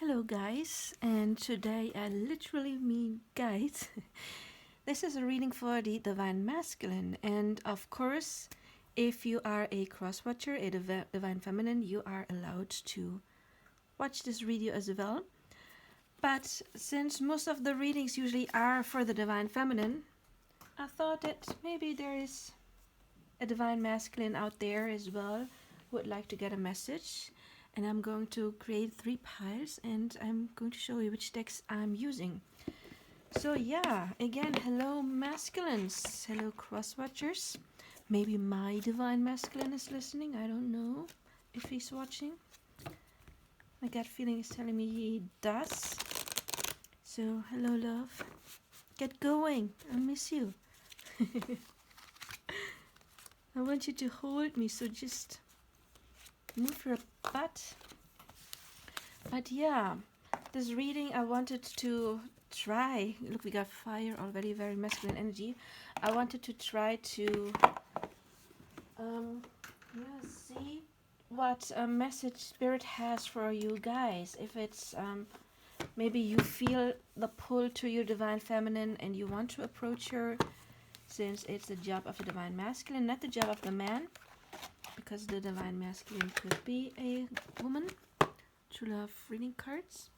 Hello guys, and today I literally mean guys. This is a reading for the Divine Masculine, and of course, if you are a cross-watcher, a Divine Feminine, you are allowed to watch this video as well. But since most of the readings usually are for the Divine Feminine, I thought that maybe there is a Divine Masculine out there as well who would like to get a message. And I'm going to create 3 piles and I'm going to show you which decks I'm using. So yeah, again, hello masculines, hello cross-watchers. Maybe my Divine Masculine is listening, I don't know if he's watching. My gut feeling is telling me he does. So hello love, get going, I miss you. I want you to hold me, so just move your butt. But yeah, this reading I wanted to try. Look, we got fire already, very masculine energy. I wanted to try to see what a message spirit has for you guys. If it's maybe you feel the pull to your Divine Feminine and you want to approach her, since it's the job of the Divine Masculine, not the job of the man. Because the Divine Masculine could be a woman. True Love reading cards.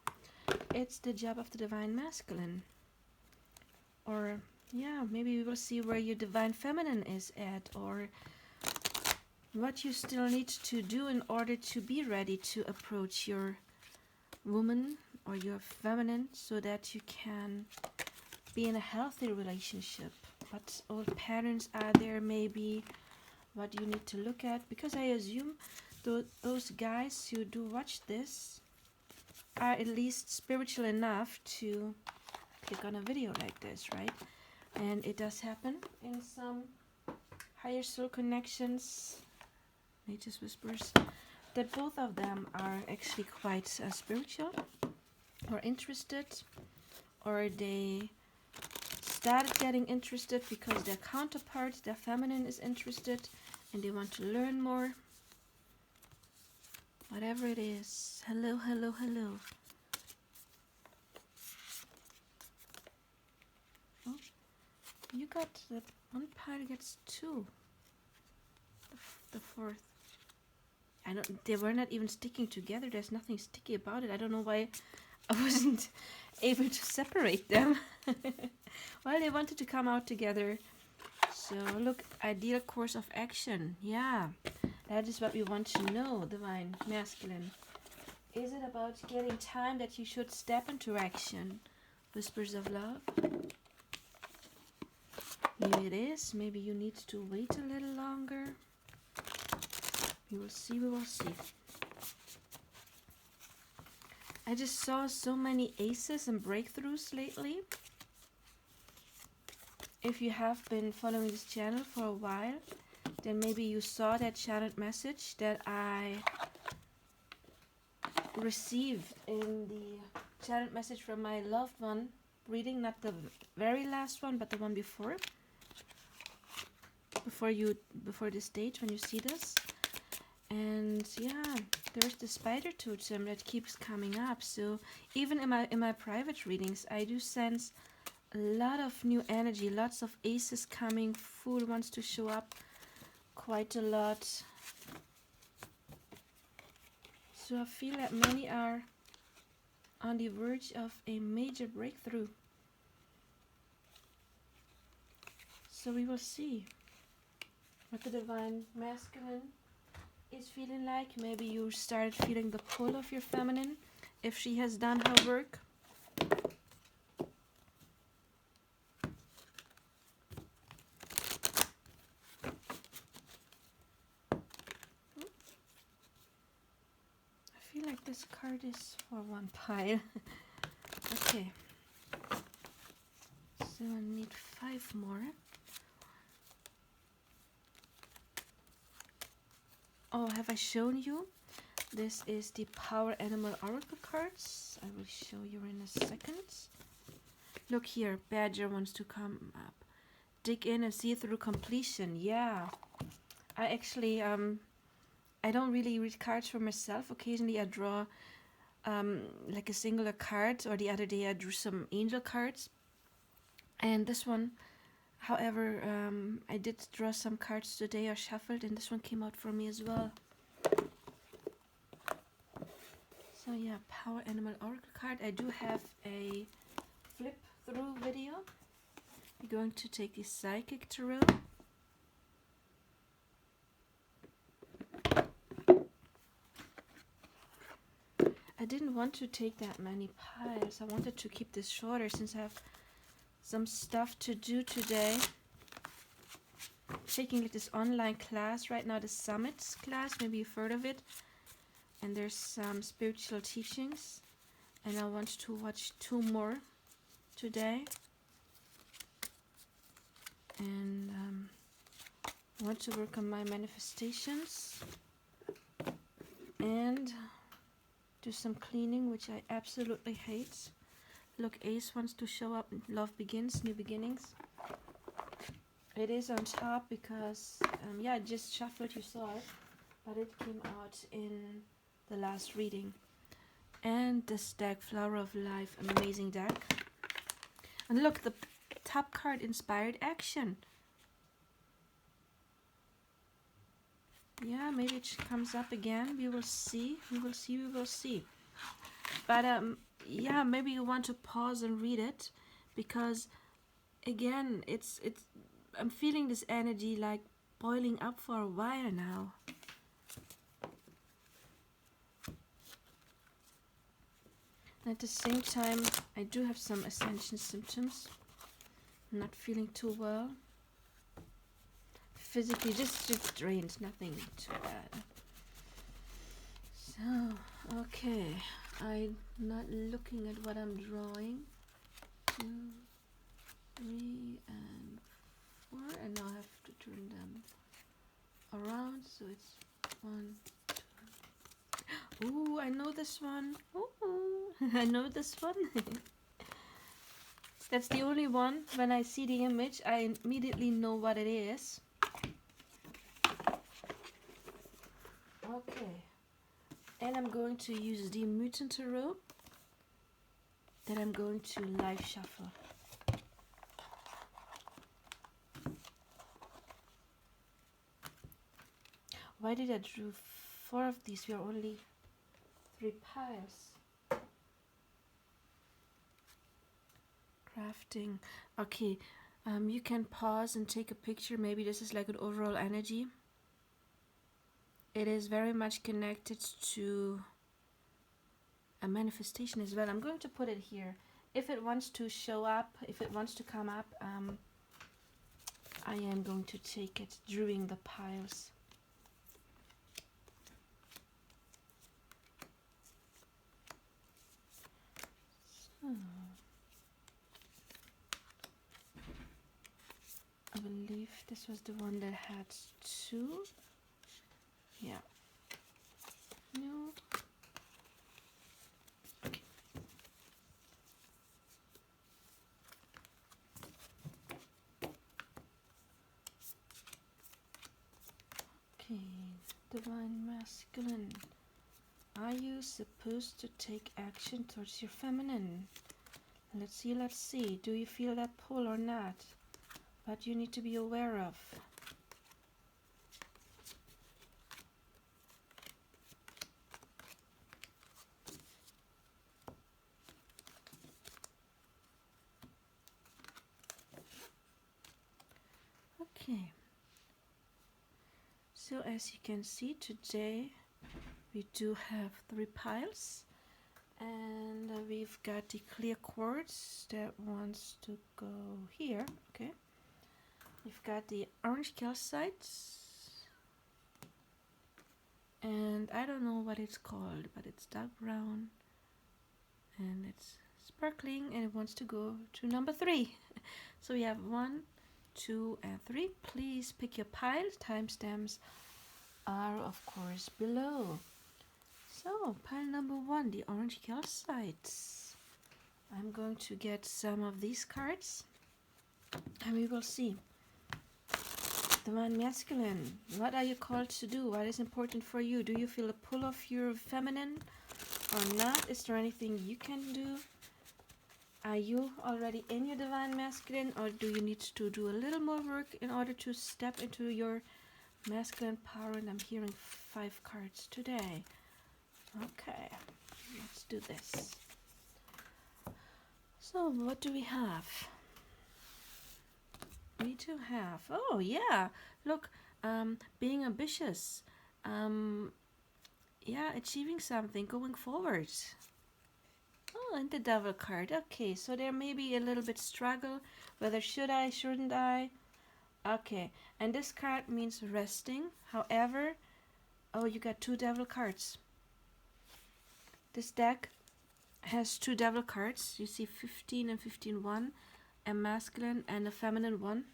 It's the job of the Divine Masculine. Or, yeah, maybe we will see where your Divine Feminine is at. Or what you still need to do in order to be ready to approach your woman or your feminine, so that you can be in a healthy relationship. What old patterns are there maybe? What you need to look at, because I assume those guys who do watch this are at least spiritual enough to click on a video like this, right? And it does happen in some higher soul connections, Nature's Whispers, that both of them are actually quite spiritual or interested, or they started getting interested because their counterpart, their feminine, is interested and they want to learn more. Whatever it is. Hello, hello, hello. Oh, you got that one pile gets 2. The fourth. I don't. They were not even sticking together. There's nothing sticky about it. I don't know why I wasn't able to separate them. Well, they wanted to come out together. So look, ideal course of action. Yeah, that is what we want to know, Divine Masculine. Is it about getting time that you should step into action? Whispers of love. Maybe it is. Maybe you need to wait a little longer. We will see, we will see. I just saw so many aces and breakthroughs lately. If you have been following this channel for a while, then maybe you saw that channeled message that I received in the channeled message from my loved one reading, not the very last one, but the one before this stage when you see this. And yeah, there's the spider totem that keeps coming up. So even in my private readings, I do sense a lot of new energy, lots of aces coming. Fool wants to show up quite a lot. So I feel that many are on the verge of a major breakthrough. So we will see what the Divine Masculine is feeling like. Maybe you started feeling the pull of your feminine if she has done her work. I feel like this card is for one pile. Okay, so I need 5 more. Oh, have I shown you? This is the Power Animal Oracle cards. I will show you in a second. Look here, Badger wants to come up. Dig in and see through completion. Yeah, I actually I don't really read cards for myself. Occasionally I draw like a singular card, or the other day I drew some angel cards. And this one, however, I did draw some cards today, I shuffled, and this one came out for me as well. So yeah, Power Animal Oracle card. I do have a flip through video. We're going to take the Psychic Tarot. I didn't want to take that many piles. I wanted to keep this shorter since I have some stuff to do today. Taking like this online class right now, the Summits class, maybe you've heard of it. And there's some spiritual teachings. And I want to watch 2 more today. And I want to work on my manifestations. And do some cleaning, which I absolutely hate. Look, Ace wants to show up. Love begins, new beginnings. It is on top because, yeah, I just shuffled, you saw it. But it came out in the last reading. And this deck, Flower of Life, amazing deck. And look, the top card, Inspired Action. Yeah, maybe it comes up again. We will see. We will see. We will see. But yeah, maybe you want to pause and read it, because again, it's I'm feeling this energy like boiling up for a while now. And at the same time, I do have some ascension symptoms. I'm not feeling too well. Physically, just drained, nothing too bad. So, okay, I'm not looking at what I'm drawing. 2, 3, and 4, and now I have to turn them around, so it's 1, 2. Ooh, I know this one. Ooh, I know this one. That's the only one. When I see the image, I immediately know what it is. Okay, and I'm going to use the Mutant Tarot that I'm going to live shuffle. Why did I draw 4 of these? We are only 3 piles. Crafting. Okay, you can pause and take a picture. Maybe this is like an overall energy. It is very much connected to a manifestation as well. I'm going to put it here. If it wants to show up, if it wants to come up, I am going to take it during the piles. So, I believe this was the one that had 2. Yeah. No. Okay. Okay. Divine Masculine. Are you supposed to take action towards your feminine? Let's see, let's see. Do you feel that pull or not? What you need to be aware of. Okay, so as you can see, today we do have 3 piles, and we've got the clear quartz that wants to go here. Okay, we've got the orange calcite, and I don't know what it's called, but it's dark brown and it's sparkling, and it wants to go to number 3. So we have 1, 2, and 3. Please pick your pile. Timestamps are of course below. So pile number 1, the orange calcite. I'm going to get some of these cards and we will see. Divine Masculine, what are you called to do? What is important for you? Do you feel a pull of your feminine, or not? Is there anything you can do? Are you already in your divine masculine, or do you need to do a little more work in order to step into your masculine power? And I'm hearing 5 cards today. Okay, let's do this. So what do we have? We do have, oh yeah, look, being ambitious, yeah, achieving something, going forward. Oh, and the devil card. Okay, so there may be a little bit struggle, whether should I, shouldn't I. Okay, and this card means resting. However, oh, you got 2 devil cards. This deck has 2 devil cards. You see 15 and 15-1, a masculine and a feminine one.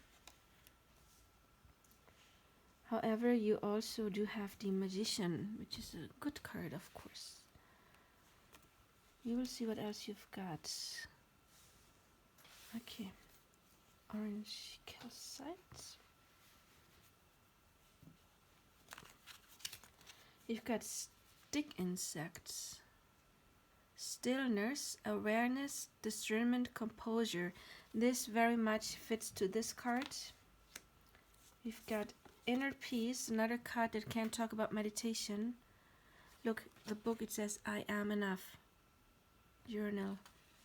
However, you also do have the magician, which is a good card, of course. You will see what else you've got. Okay, orange calcite. You've got stick insects, stillness, awareness, discernment, composure. This very much fits to this card. We've got inner peace, another card that can talk about meditation. Look, the book, it says, I am enough. Journal.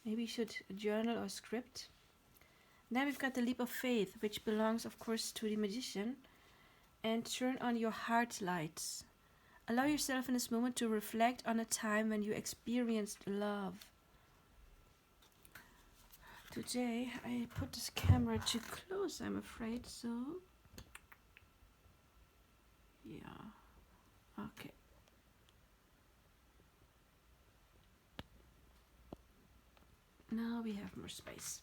Maybe you should journal or script. Then we've got the leap of faith, which belongs, of course, to the magician. And turn on your heart lights. Allow yourself in this moment to reflect on a time when you experienced love. Today, I put this camera too close, I'm afraid, so... yeah, okay. Now we have more space.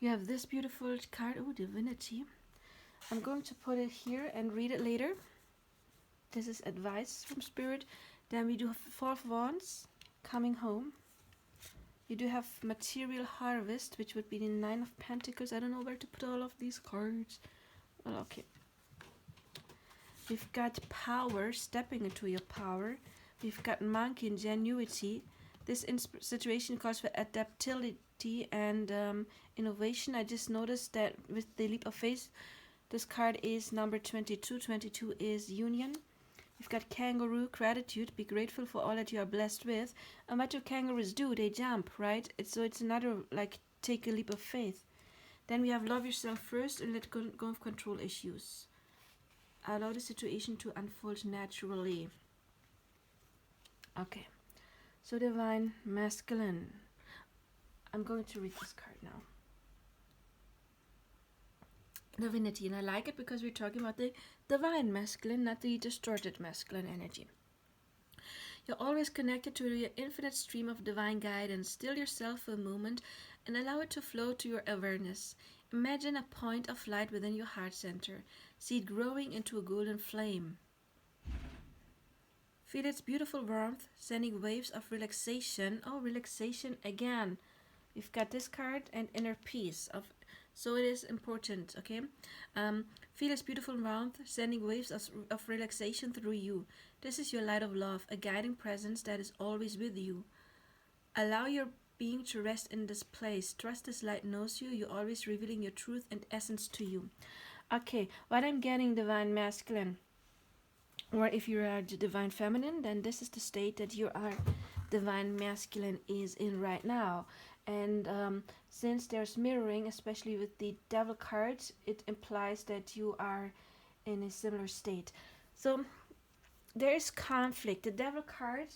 You have this beautiful card, oh, divinity. I'm going to put it here and read it later. This is advice from Spirit. Then we do have 4 of Wands, coming home. You do have material harvest, which would be the 9 of Pentacles. I don't know where to put all of these cards. Well, okay. We've got power, stepping into your power. We've got monkey, ingenuity. This situation calls for adaptability and innovation. I just noticed that with the leap of faith, this card is number 22. 22 is union. We've got kangaroo, gratitude. Be grateful for all that you are blessed with. And what do kangaroos do? They jump, right? So it's another, like, take a leap of faith. Then we have love yourself first and let go of control issues. Allow the situation to unfold naturally. Okay, so divine masculine. I'm going to read this card now. Divinity, and I like it because we're talking about the divine masculine, not the distorted masculine energy. You're always connected to your infinite stream of divine guidance. Still yourself for a moment and allow it to flow to your awareness. Imagine a point of light within your heart center. See it growing into a golden flame. Feel its beautiful warmth, sending waves of relaxation. Oh, relaxation again. We've got this card and inner peace. So it is important, okay? Feel its beautiful warmth, sending waves of relaxation through you. This is your light of love, a guiding presence that is always with you. Allow your being to rest in this place. Trust this light knows you. You're always revealing your truth and essence to you. Okay, what I'm getting, divine masculine, or if you are the divine feminine, then this is the state that you are divine masculine is in right now. And since there's mirroring, especially with the devil cards, it implies that you are in a similar state. So there is conflict. The devil card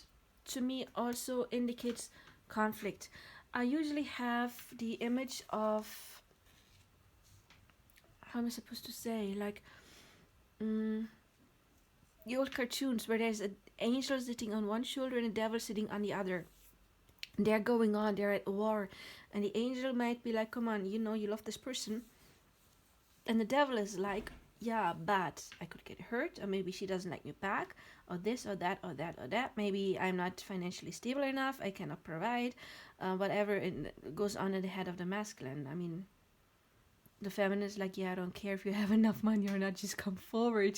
to me also indicates conflict. I usually have the image of, how am I supposed to say, like the old cartoons where there's an angel sitting on one shoulder and a devil sitting on the other. They're going on, they're at war, and the angel might be like, come on, you know you love this person, and the devil is like, yeah, but I could get hurt, or maybe she doesn't like me back, or this or that or that or that. Maybe I'm not financially stable enough, I cannot provide, whatever it goes on in the head of the masculine. I mean, The feminine is like, yeah, I don't care if you have enough money or not, just come forward.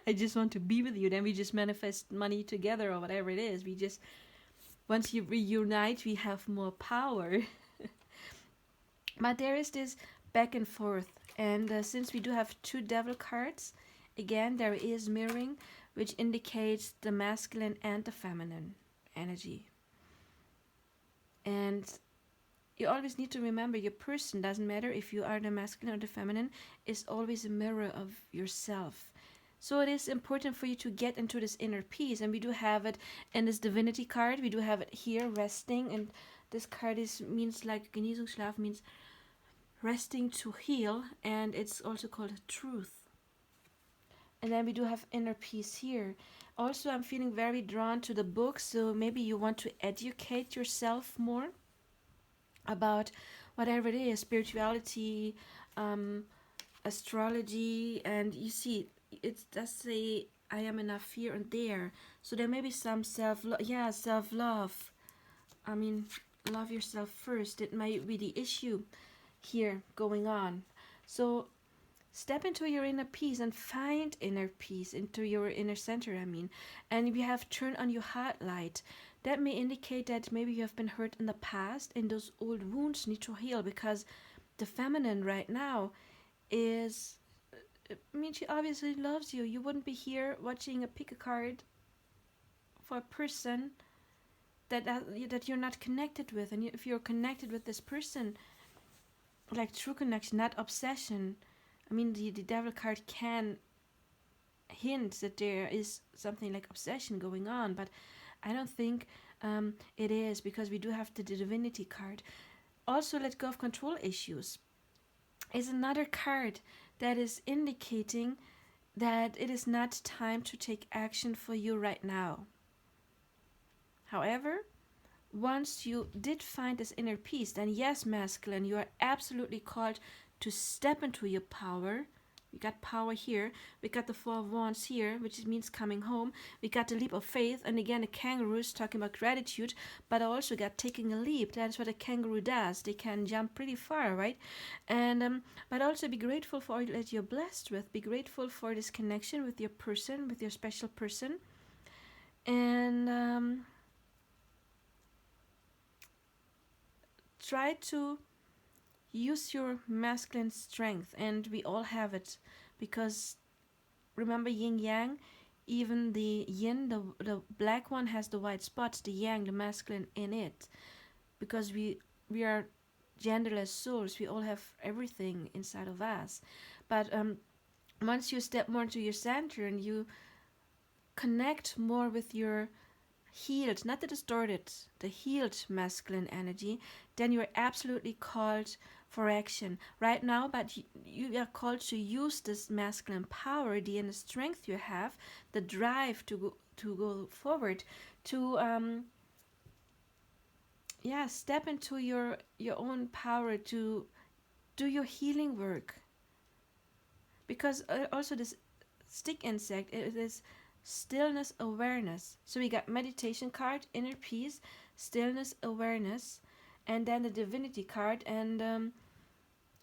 I just want to be with you. Then we just manifest money together or whatever it is. We just, once you reunite, we have more power. But there is this back and forth. And since we do have two devil cards, again, there is mirroring, which indicates the masculine and the feminine energy. And you always need to remember your person, doesn't matter if you are the masculine or the feminine, is always a mirror of yourself. So it is important for you to get into this inner peace. And we do have it in this divinity card. We do have it here, resting. And this card means like Genesungsschlaf, means resting to heal. And it's also called truth. And then we do have inner peace here. Also, I'm feeling very drawn to the book. So maybe you want to educate yourself more about whatever it is, spirituality, astrology. And you see, it does say I am enough here and there. So there may be some self-love. I mean, love yourself first. It might be the issue here going on. So step into your inner peace and find inner peace, into your inner center, I mean. And we have turn on your heart light. That may indicate that maybe you have been hurt in the past and those old wounds need to heal, because the feminine right now is, I mean, she obviously loves you. You wouldn't be here watching pick a card for a person that you're not connected with. And if you're connected with this person, like true connection, not obsession. I mean, the devil card can hint that there is something like obsession going on, but I don't think it is, because we do have the divinity card. Also, let go of control issues is another card that is indicating that it is not time to take action for you right now. However, once you did find this inner peace, then yes, masculine, you are absolutely called to step into your power. We got power here. We got the Four of Wands here, which means coming home. We got the leap of faith. And again, the kangaroo is talking about gratitude. But I also got taking a leap. That's what a kangaroo does. They can jump pretty far, right? And but also be grateful for all that you're blessed with. Be grateful for this connection with your person, with your special person. And try to use your masculine strength, and we all have it, because remember yin yang, even the yin, the black one has the white spots, the yang, the masculine in it, because we are genderless souls. We all have everything inside of us. But once you step more into your center and you connect more with your healed, not the distorted, the healed masculine energy, then you're absolutely called for action right now. But you are called to use this masculine power, the inner strength you have, the drive to go forward, to step into your own power, to do your healing work. Because also this stick insect, it is stillness awareness. So we got meditation card, inner peace, stillness awareness, and then the divinity card. And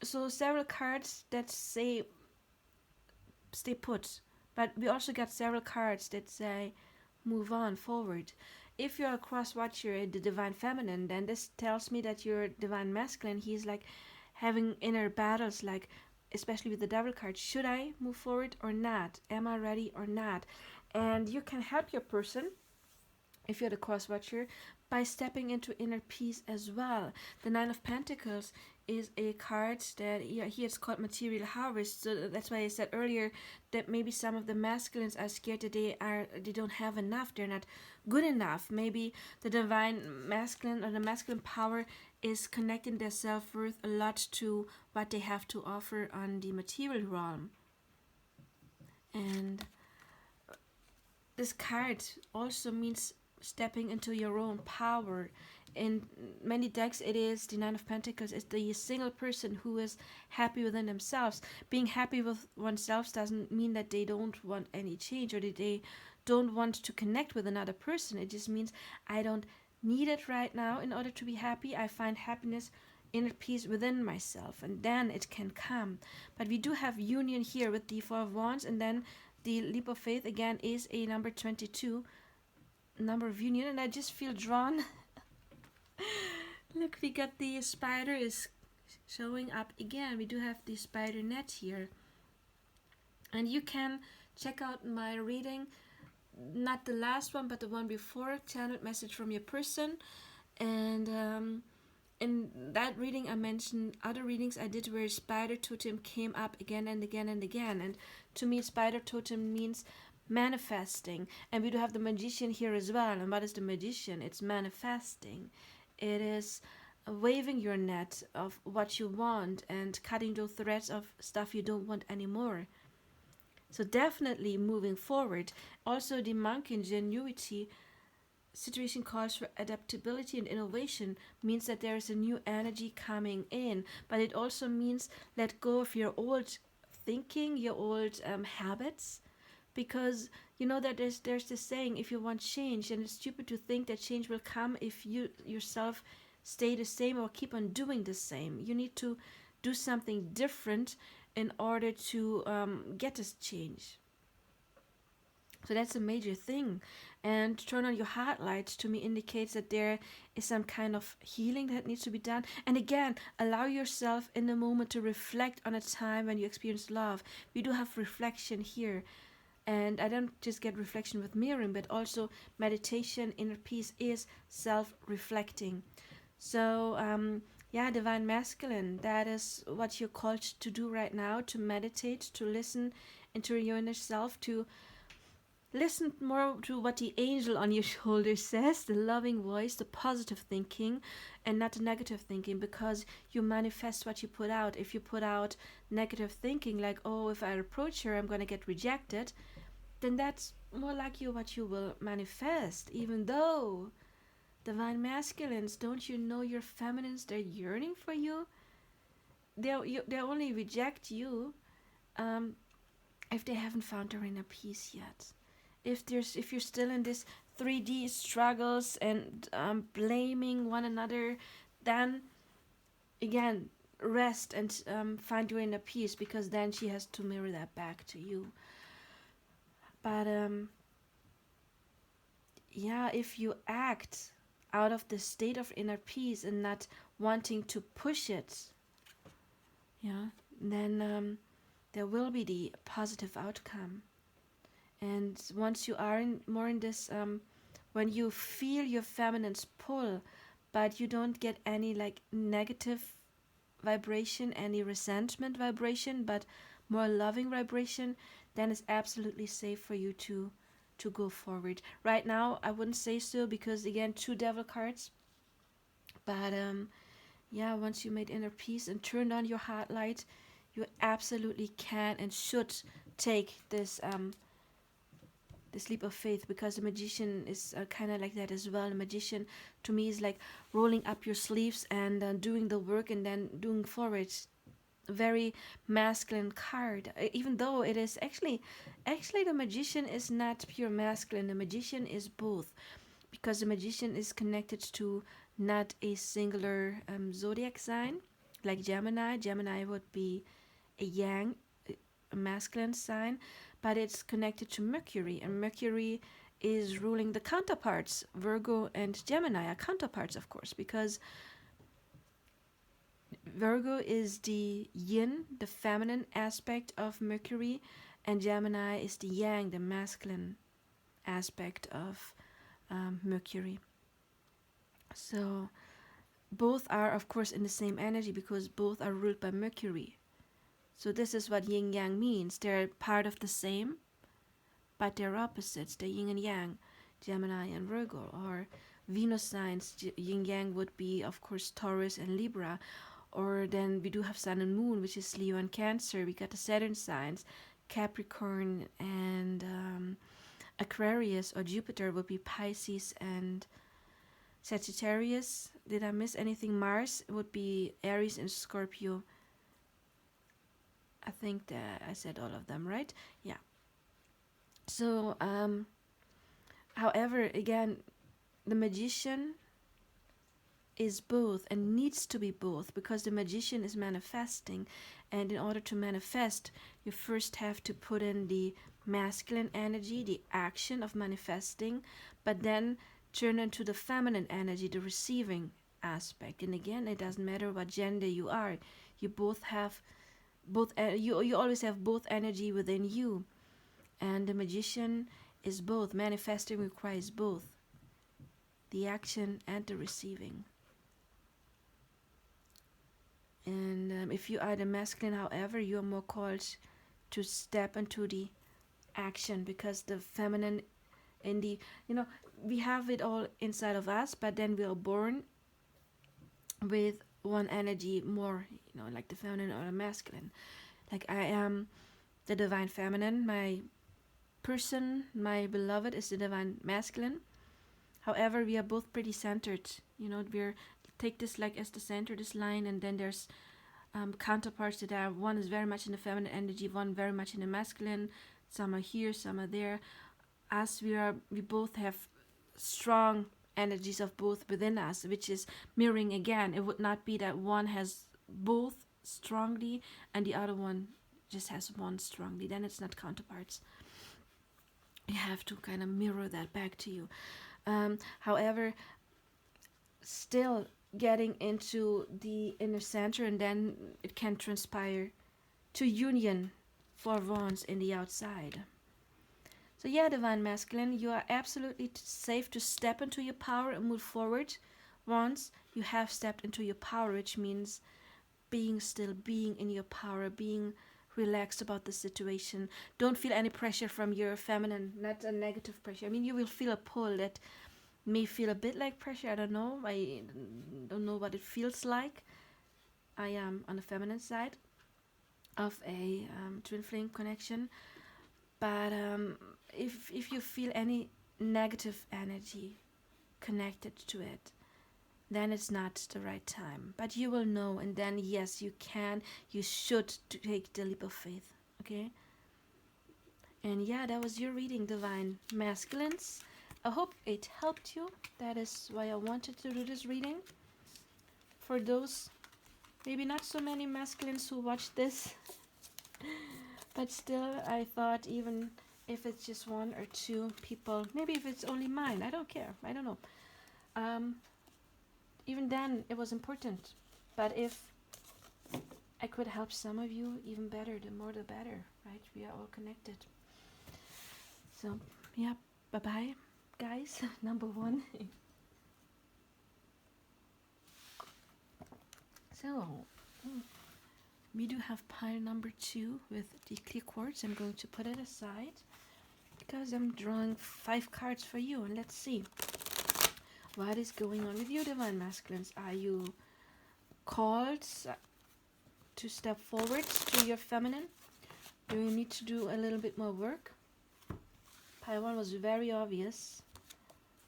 so several cards that say stay put, but we also got several cards that say move on forward. If you're a cross watcher in the divine feminine, then this tells me that your divine masculine, he's like having inner battles, like especially with the devil card. Should I move forward or not? Am I ready or not? And you can help your person, if you're the cross watcher, by stepping into inner peace as well. The Nine of Pentacles is a card that here it's called material harvest. So that's why I said earlier that maybe some of the masculines are scared that they don't have enough, they're not good enough. Maybe the divine masculine or the masculine power is connecting their self-worth a lot to what they have to offer on the material realm. And this card also means stepping into your own power. In many decks, it is the Nine of Pentacles. It's the single person who is happy within themselves. Being happy with oneself doesn't mean that they don't want any change or that they don't want to connect with another person. It just means I don't need it right now in order to be happy. I find happiness inner peace within myself, and then it can come. But we do have union here with the Four of Wands, and then the leap of faith again is a number 22, number of union, and I just feel drawn. Look, we got the spider is showing up again. We do have the spider net here, and you can check out my reading, not the last one but the one before, channeled message from your person. And in that reading I mentioned other readings I did where spider totem came up again and again and again, and to me spider totem means manifesting. And we do have the magician here as well. And what is the magician? It's manifesting. It is waving your net of what you want and cutting those threads of stuff you don't want anymore. So definitely moving forward. Also the monk ingenuity situation calls for adaptability and innovation, means that there is a new energy coming in, but it also means let go of your old thinking, your old habits, because you know that there's this saying, if you want change, and it's stupid to think that change will come if you yourself stay the same or keep on doing the same. You need to do something different in order to get this change. So that's a major thing. And turn on your heart lights to me indicates that there is some kind of healing that needs to be done. And again, allow yourself in the moment to reflect on a time when you experienced love. We do have reflection here. And I don't just get reflection with mirroring, but also meditation, inner peace is self-reflecting. So, yeah, divine masculine, that is what you're called to do right now, to meditate, to listen into your inner self, to listen more to what the angel on your shoulder says, the loving voice, the positive thinking, and not the negative thinking, because you manifest what you put out. If you put out negative thinking, like, oh, if I approach her, I'm going to get rejected, then that's more like what you will manifest. Even though, divine masculines, don't you know your feminines, they're yearning for you? They only reject you if they haven't found their inner peace yet. If you're still in this 3D struggles and blaming one another, then again rest and find your inner peace, because then she has to mirror that back to you. But yeah, if you act out of the state of inner peace and not wanting to push it, yeah, then there will be the positive outcome. And once you are more in this, when you feel your feminine's pull, but you don't get any like negative vibration, any resentment vibration, but more loving vibration, then it's absolutely safe for you to go forward. Right now, I wouldn't say so, because again, 2 devil cards. But yeah, once you made inner peace and turned on your heart light, you absolutely can and should take this leap of faith, because the magician is kind of like that as well. The magician to me is like rolling up your sleeves and doing the work and then doing forward. A very masculine card, even though it is actually the magician is not pure masculine. The magician is both, because the magician is connected to not a singular zodiac sign like Gemini. Gemini would be a yang, a masculine sign, but it's connected to Mercury, and Mercury is ruling the counterparts. Virgo and Gemini are counterparts, of course, because Virgo is the yin, the feminine aspect of Mercury, and Gemini is the yang, the masculine aspect of Mercury. So both are, of course, in the same energy, because both are ruled by Mercury. So this is what yin yang means. They're part of the same, but they're opposites. They're yin and yang, Gemini and Virgo. Or Venus signs, yin yang would be, of course, Taurus and Libra. Or then we do have Sun and Moon, which is Leo and Cancer. We got the Saturn signs, Capricorn and Aquarius, or Jupiter would be Pisces and Sagittarius. Did I miss anything? Mars would be Aries and Scorpio. I think that I said all of them, right? Yeah. So, however, again, the magician is both and needs to be both, because the magician is manifesting, and in order to manifest you first have to put in the masculine energy, the action of manifesting, but then turn into the feminine energy, the receiving aspect. And again, it doesn't matter what gender you are, you both have both you always have both energy within you. And the magician is both. Manifesting requires both the action and the receiving. And if you are the masculine, however, you are more called to step into the action, because the feminine in the, we have it all inside of us, but then we are born with one energy more, like the feminine or the masculine. Like I am the divine feminine, my person, my beloved, is the divine masculine. However, we are both pretty centered. We're take this like as the center, this line, and then there's counterparts that are, one is very much in the feminine energy, one very much in the masculine. Some are here, some are there. As we both have strong energies of both within us, which is mirroring again. It would not be that one has both strongly and the other one just has one strongly. Then it's not counterparts. You have to kind of mirror that back to you. However, still getting into the inner center, and then it can transpire to union for wands in the outside. So yeah, divine masculine, you are absolutely safe to step into your power and move forward. Once you have stepped into your power, which means being still, being in your power, being relaxed about the situation. Don't feel any pressure from your feminine, not a negative pressure. I mean, you will feel a pull that may feel a bit like pressure. I don't know. I don't know what it feels like. I am on the feminine side of a twin flame connection. But if you feel any negative energy connected to it, then it's not the right time. But you will know, and then yes, you should take the leap of faith. Okay? And yeah, that was your reading, divine masculines. I hope it helped you. That is why I wanted to do this reading. For those, maybe not so many masculines who watch this, but still, I thought even if it's just one or two people, maybe if it's only mine, I don't care. I don't know. Even then, it was important. But if I could help some of you, even better. The more the better, right? We are all connected. So, yeah, bye-bye, guys. Number one. So, we do have pile number 2 with the clear quartz. I'm going to put it aside because I'm drawing 5 cards for you. And let's see. What is going on with you, divine masculines? Are you called to step forward to your feminine? Do you need to do a little bit more work? Pile 1 was very obvious,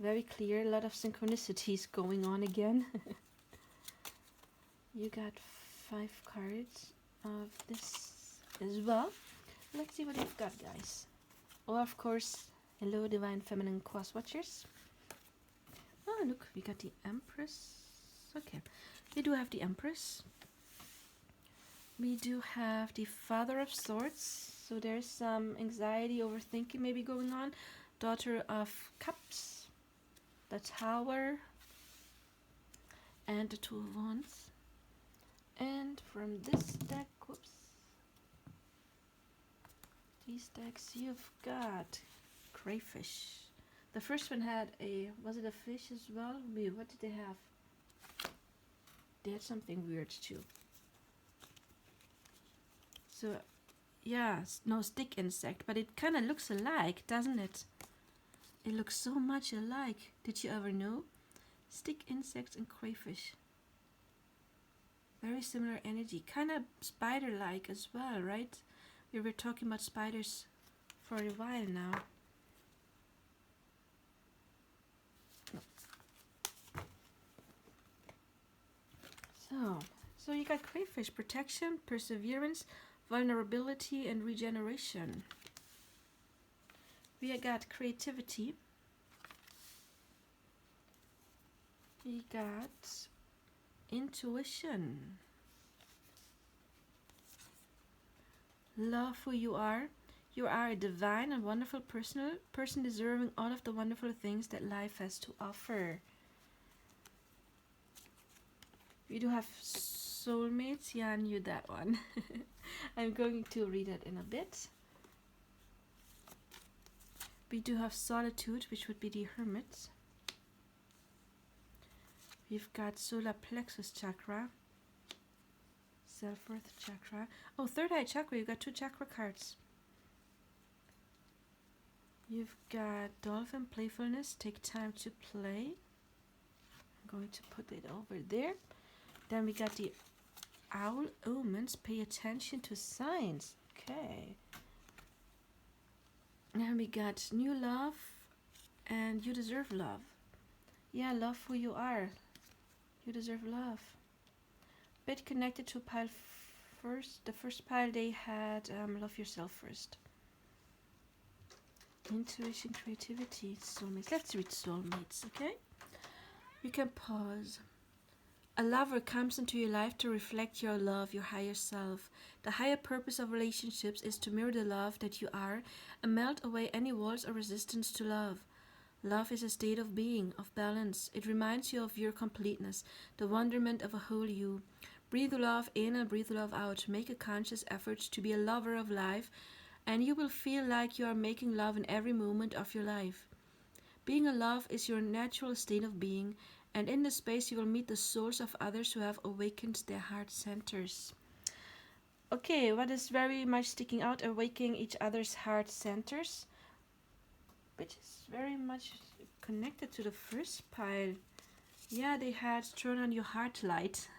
very clear. A lot of synchronicities going on again. You got 5 cards of this as well. Let's see what you've got, guys. Oh, of course, hello, divine feminine cross watchers. Oh, look, we got the Empress. Okay, we do have the Empress. We do have the Father of Swords. So there's some anxiety, overthinking maybe going on. Daughter of Cups. The Tower. And the Two of Wands. And from this deck, whoops. These decks, you've got Crayfish. The first one had was it a fish as well? Wait, what did they have? They had something weird too. So, yeah, no stick insect, but it kind of looks alike, doesn't it? It looks so much alike. Did you ever know? Stick insects and crayfish. Very similar energy. Kind of spider-like as well, right? We were talking about spiders for a while now. So you got crayfish, protection, perseverance, vulnerability, and regeneration. We got creativity. We got Intuition. Love who you are. You are a divine and wonderful person deserving all of the wonderful things that life has to offer. We do have soulmates. Yeah, I knew that one. I'm going to read it in a bit. We do have solitude, which would be the hermit. We've got solar plexus chakra, self-worth chakra. Oh, third eye chakra. You've got 2 chakra cards. You've got dolphin playfulness. Take time to play. I'm going to put it over there. Then we got the owl omens. Pay attention to signs. Okay. And we got new love and you deserve love. Yeah, love who you are. You deserve love. Bit connected to pile first. The first pile they had love yourself first. Intuition, creativity, soulmates. Let's read soulmates, okay? You can pause. A lover comes into your life to reflect your love, your higher self. The higher purpose of relationships is to mirror the love that you are and melt away any walls or resistance to love. Love is a state of being, of balance. It reminds you of your completeness, the wonderment of a whole you. Breathe love in and breathe love out. Make a conscious effort to be a lover of life, and you will feel like you are making love in every moment of your life. Being a love is your natural state of being, and in this space you will meet the souls of others who have awakened their heart centers. Okay, what is very much sticking out? Awakening each other's heart centers, which is very much connected to the first pile. Yeah, they had turn on your heart light.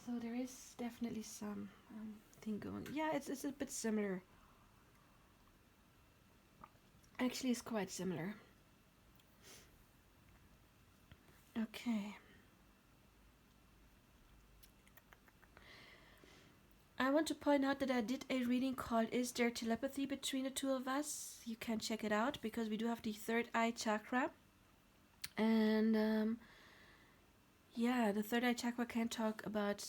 So there is definitely some thing going. Yeah, it's a bit similar. Actually, it's quite similar. Okay. I want to point out that I did a reading called Is There Telepathy Between the Two of Us? You can check it out because we do have the third eye chakra. And yeah, the third eye chakra can talk about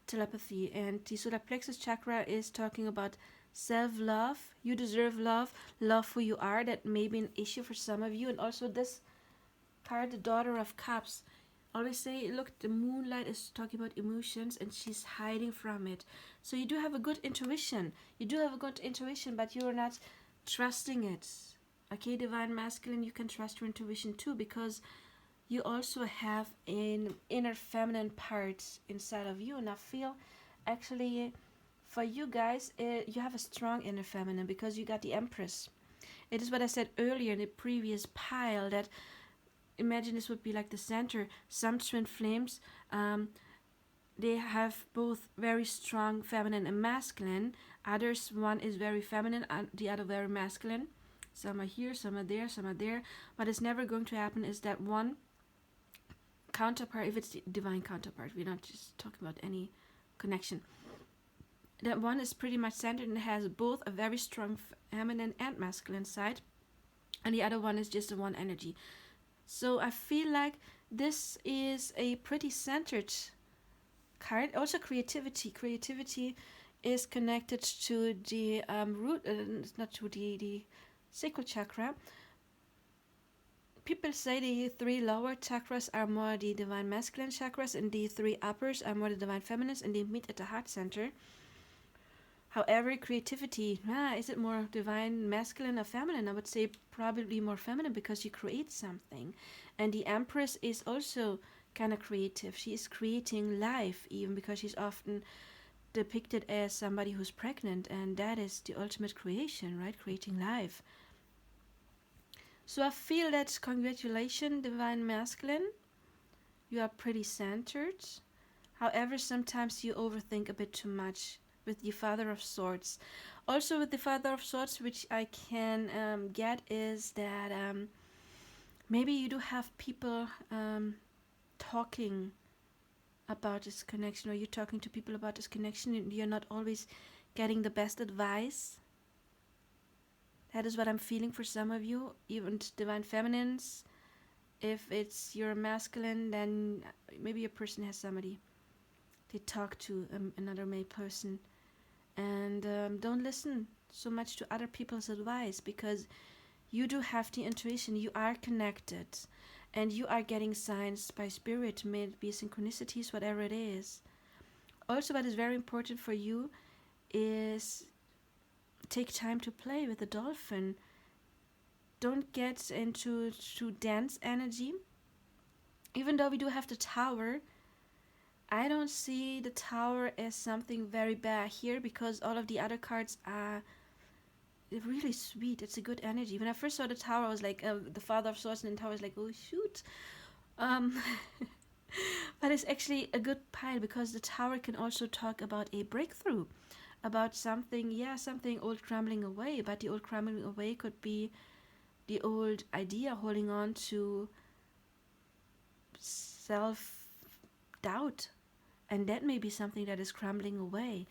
telepathy, and the solar plexus chakra is talking about self-love. You deserve love, love who you are. That may be an issue for some of you. And also this card, the Daughter of Cups, always say, look, the moonlight is talking about emotions and she's hiding from it. So you do have a good intuition. You do have a good intuition, but you're not trusting it. Okay, divine masculine, you can trust your intuition too, because you also have an inner feminine part inside of you. And I feel actually for you guys, you have a strong inner feminine because you got the Empress. It is what I said earlier in the previous pile, that imagine this would be like the center. Some twin flames, they have both very strong feminine and masculine. Others, one is very feminine and the other very masculine. Some are here, some are there, some are there. What is never going to happen is that one counterpart, if it's the divine counterpart, we're not just talking about any connection, that one is pretty much centered and has both a very strong feminine and masculine side, and the other one is just the one energy. So I feel like this is a pretty centered card. Also creativity. Creativity is connected to the root, not to the sacral chakra. People say the 3 lower chakras are more the divine masculine chakras and the 3 uppers are more the divine feminines, and they meet at the heart center. However, creativity, is it more divine masculine or feminine? I would say probably more feminine because you create something. And the Empress is also kind of creative. She is creating life, even because she's often depicted as somebody who's pregnant, and that is the ultimate creation, right? Creating life. So I feel that congratulations, divine masculine. You are pretty centered. However, sometimes you overthink a bit too much with the Father of Swords. Also with the Father of Swords, which I can get, is that maybe you do have people talking about this connection, or you're talking to people about this connection and you're not always getting the best advice. That is what I'm feeling for some of you, even divine feminines. If it's your masculine, then maybe your person has somebody they talk to, another male person. And don't listen so much to other people's advice, because you do have the intuition. You are connected, and you are getting signs by spirit, may it be synchronicities, whatever it is. Also, what is very important for you is take time to play with the dolphin. Don't get into to dance energy. Even though we do have the tower, I don't see the tower as something very bad here, because all of the other cards are really sweet. It's a good energy. When I first saw the tower, I was like, the Father of Swords, and the tower was like, oh shoot. Um, but it's actually a good pile, because the tower can also talk about a breakthrough, about something, something old crumbling away. But the old crumbling away could be the old idea holding on to self doubt, and that may be something that is crumbling away.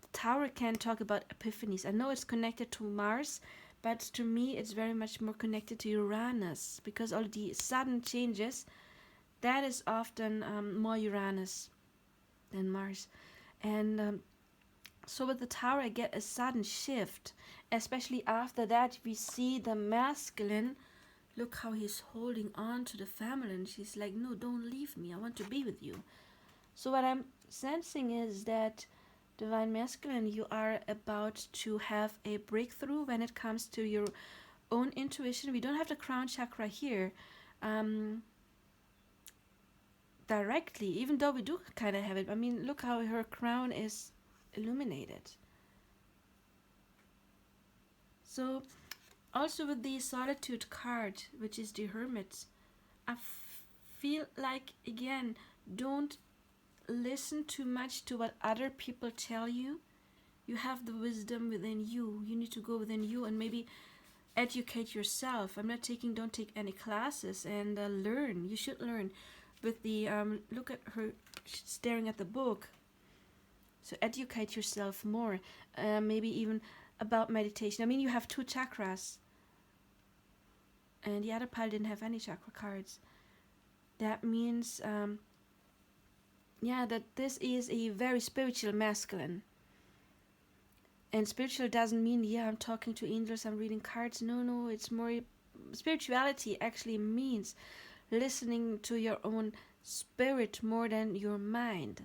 The tower can talk about epiphanies. I know it's connected to Mars, but to me it's very much more connected to Uranus, because all the sudden changes, that is often more Uranus than Mars. And so with the tower, I get a sudden shift, especially after that we see the masculine. Look how he's holding on to the feminine. She's like, no, don't leave me. I want to be with you. So what I'm sensing is that divine masculine, you are about to have a breakthrough when it comes to your own intuition. We don't have the crown chakra here directly, even though we do kind of have it. I mean, look how her crown is illuminated. So also with the solitude card, which is the hermit, I feel like, again, don't listen too much to what other people tell you. You have the wisdom within you. You need to go within you and maybe educate yourself. Don't take any classes, and learn. You should learn. With the look at her staring at the book. So educate yourself more. Maybe even about meditation. I mean, you have 2 chakras, and the other pile didn't have any chakra cards. That means, that this is a very spiritual masculine. And spiritual doesn't mean, I'm talking to angels, I'm reading cards. No, it's more, spirituality actually means listening to your own spirit more than your mind.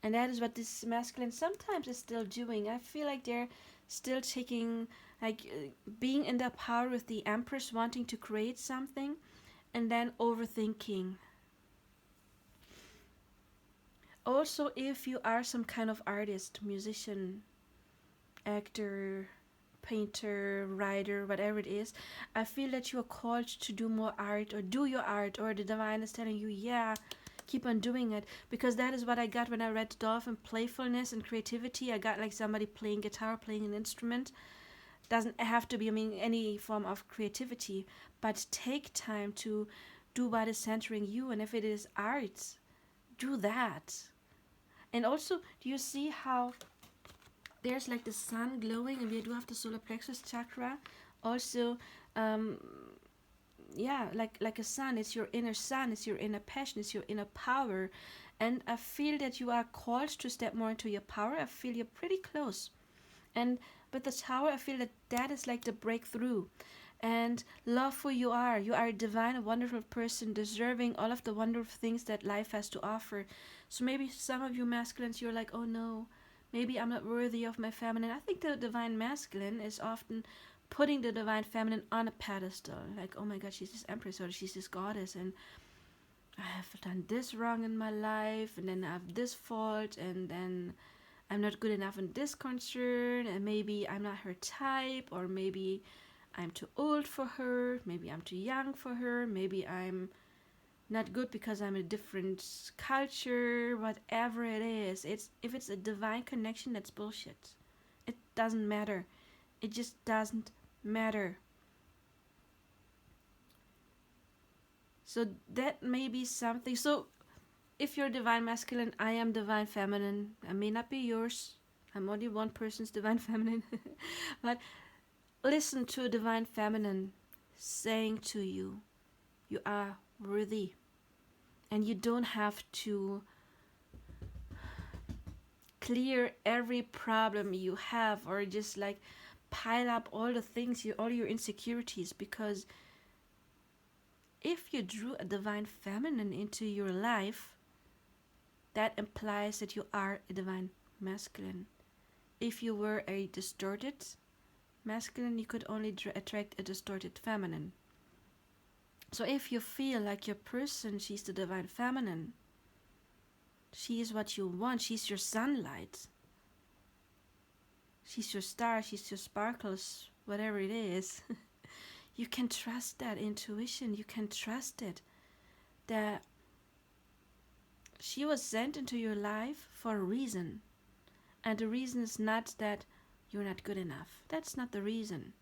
And that is what this masculine sometimes is still doing. I feel like they're still taking, being in the power with the Empress, wanting to create something, and then overthinking. Also, if you are some kind of artist, musician, actor, painter, writer, whatever it is, I feel that you are called to do more art, or do your art, or the divine is telling you, keep on doing it. Because that is what I got when I read Dolphin, playfulness and creativity. I got like somebody playing guitar, playing an instrument. Doesn't have to be, any form of creativity, but take time to do what is centering you. And if it is art, do that. And also, do you see how there's like the sun glowing, and we do have the solar plexus chakra also, like a sun. It's your inner sun, it's your inner passion, it's your inner power. And I feel that you are called to step more into your power. I feel you're pretty close. And with the tower, I feel that is like the breakthrough. And love who you are. You are a divine, a wonderful person, deserving all of the wonderful things that life has to offer. So maybe some of you masculines, you're like, oh no, maybe I'm not worthy of my feminine. I think the divine masculine is often putting the divine feminine on a pedestal. Like, oh my god, she's this empress, or she's this goddess, and I have done this wrong in my life, and then I have this fault, and then I'm not good enough in this concern, and maybe I'm not her type, or maybe I'm too old for her, maybe I'm too young for her, maybe I'm not good because I'm a different culture, whatever it is. If it's a divine connection, that's bullshit. It doesn't matter. It just doesn't matter. So that may be something. So if you're divine masculine, I am divine feminine. I may not be yours. I'm only one person's divine feminine. But listen to divine feminine saying to you, You are worthy. And you don't have to clear every problem you have, or just like pile up all the things, all your insecurities, because if you drew a divine feminine into your life, that implies that you are a divine masculine. If you were a distorted masculine, you could only attract a distorted feminine. So if you feel like your person, she's the divine feminine, she is what you want, she's your sunlight, she's your star, she's your sparkles, whatever it is, you can trust that intuition, you can trust it, that she was sent into your life for a reason. And the reason is not that you're not good enough. That's not the reason.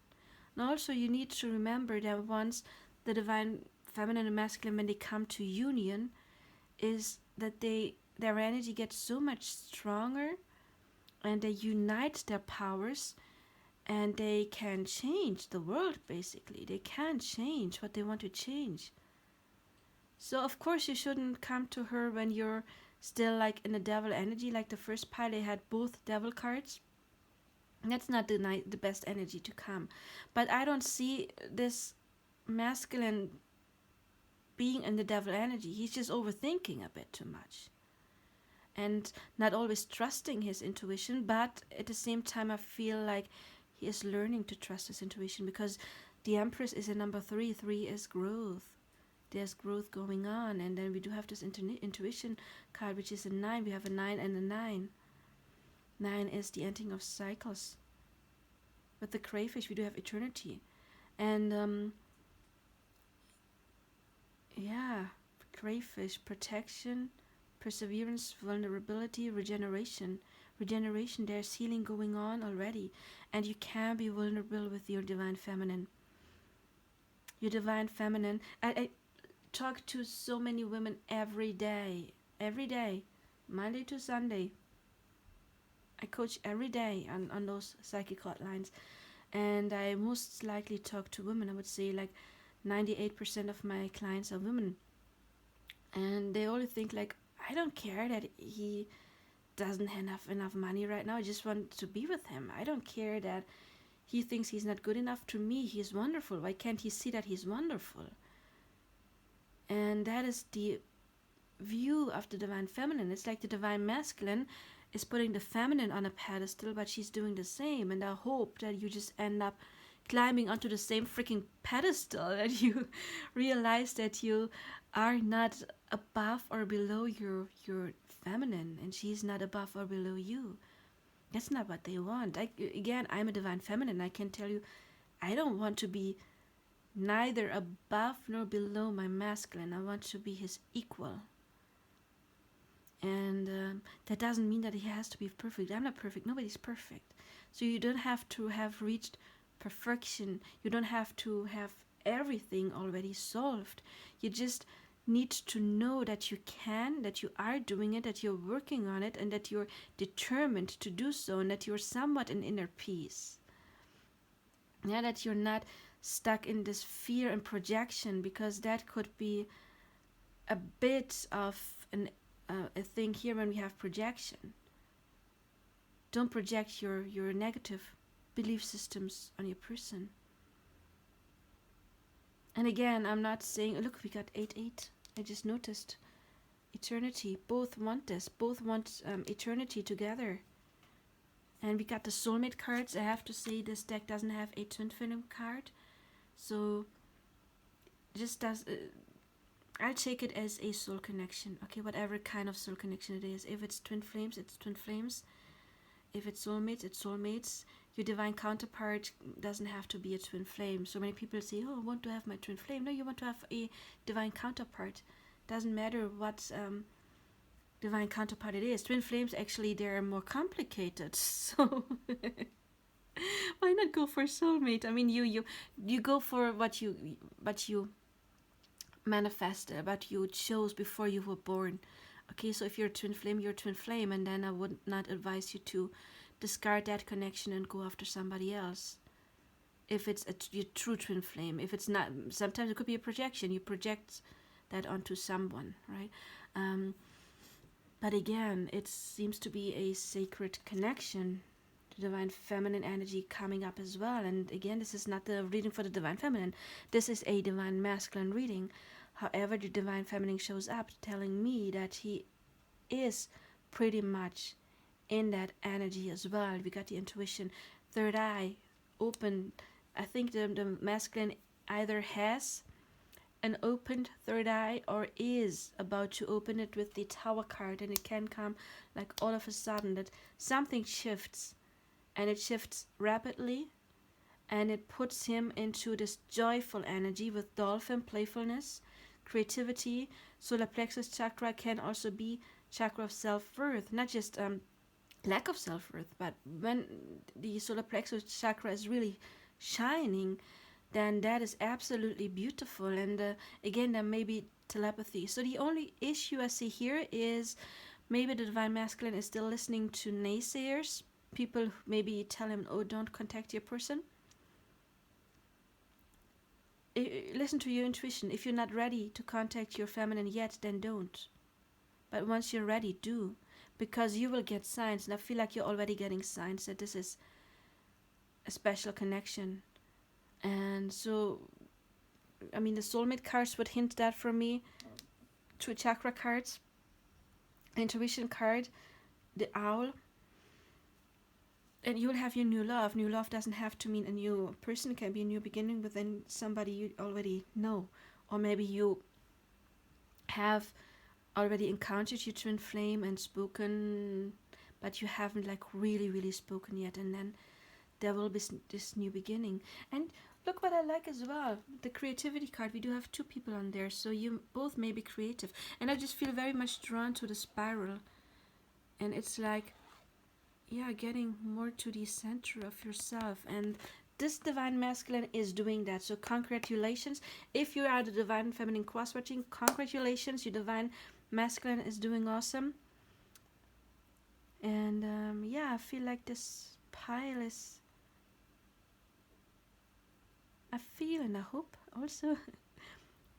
And also you need to remember that once the divine feminine and masculine, when they come to union, is that their energy gets so much stronger, and they unite their powers, and they can change the world. Basically, they can change what they want to change. So of course you shouldn't come to her when you're still like in the devil energy. Like the first pile, they had both devil cards. That's not the best energy to come. But I don't see this masculine being in the devil energy. He's just overthinking a bit too much, and not always trusting his intuition. But at the same time, I feel like he is learning to trust his intuition, because the Empress is in number 3. 3 is growth. There's growth going on. And then we do have this intuition card, which is a 9. We have a 9 and a 9. 9 is the ending of cycles. With the crayfish, we do have eternity. And yeah, crayfish, protection, perseverance, vulnerability, regeneration. Regeneration, there's healing going on already. And you can be vulnerable with your divine feminine. Your divine feminine. I talk to so many women every day, Monday to Sunday. I coach every day on those psychic hotlines, and I most likely talk to women. I would say like 98% of my clients are women, and they all think like, I don't care that he doesn't have enough money right now, I just want to be with him. I don't care that he thinks he's not good enough. To me, he's wonderful. Why can't he see that he's wonderful? And that is the view of the divine feminine. It's like the divine masculine is putting the feminine on a pedestal, but she's doing the same. And I hope that you just end up climbing onto the same freaking pedestal, that you realize that you are not above or below your feminine, and she's not above or below you. That's not what they want. Again, I'm a divine feminine. I can tell you, I don't want to be neither above nor below my masculine. I want to be his equal. And that doesn't mean that he has to be perfect. I'm not perfect. Nobody's perfect. So you don't have to have reached perfection. You don't have to have everything already solved. You just need to know that you can, that you are doing it, that you're working on it, and that you're determined to do so, and that you're somewhat in inner peace. Yeah, that you're not stuck in this fear and projection, because that could be a bit of a thing here when we have projection. Don't project your negative belief systems on your person. And again, I'm not saying, look, we got 8-8. I just noticed. Eternity. Both want this. Both want eternity together. And we got the soulmate cards. I have to say, this deck doesn't have a twin flame card. So, just does... I'll take it as a soul connection. Okay, whatever kind of soul connection it is. If it's twin flames, it's twin flames. If it's soulmates, it's soulmates. Your divine counterpart doesn't have to be a twin flame. So many people say, oh, I want to have my twin flame. No, you want to have a divine counterpart. Doesn't matter what divine counterpart it is. Twin flames, actually, they're more complicated. So why not go for soulmate? I mean, you go for what you manifested, what you chose before you were born. Okay, so if you're a twin flame, you're a twin flame, and then I would not advise you to discard that connection and go after somebody else. if it's your true twin flame. If it's not, sometimes it could be a projection. You project that onto someone, right? Um, but again, it seems to be a sacred connection. The divine feminine energy coming up as well. And again, this is not the reading for the divine feminine. This is a divine masculine reading. However, the divine feminine shows up telling me that he is pretty much in that energy as well. We got the intuition, third eye open. I think the masculine either has an opened third eye or is about to open it with the Tower card, and it can come like all of a sudden that something shifts, and it shifts rapidly, and it puts him into this joyful energy with dolphin playfulness, creativity. Solar plexus chakra can also be chakra of self-worth, not just lack of self-worth, but when the solar plexus chakra is really shining, then that is absolutely beautiful. And again, there may be telepathy. So the only issue I see here is maybe the divine masculine is still listening to naysayers, people who maybe tell him, oh, don't contact your person. Listen to your intuition. If you're not ready to contact your feminine yet, then don't. But once you're ready, do. Because you will get signs, and I feel like you're already getting signs that this is a special connection. And so, I mean, the soulmate cards would hint that for me. Two chakra cards, intuition card, the owl, and you will have your new love. New love doesn't have to mean a new person. It can be a new beginning within somebody you already know. Or maybe you have already encountered your twin flame and spoken, but you haven't like really spoken yet, and then there will be this new beginning. And look what I like as well, the creativity card. We do have two people on there, so you both may be creative. And I just feel very much drawn to the spiral, and it's like, yeah, getting more to the center of yourself. And this divine masculine is doing that. So congratulations. If you are the divine feminine cross-watching, congratulations. Your divine masculine is doing awesome. And yeah, I feel like this pile is, I feel and I hope also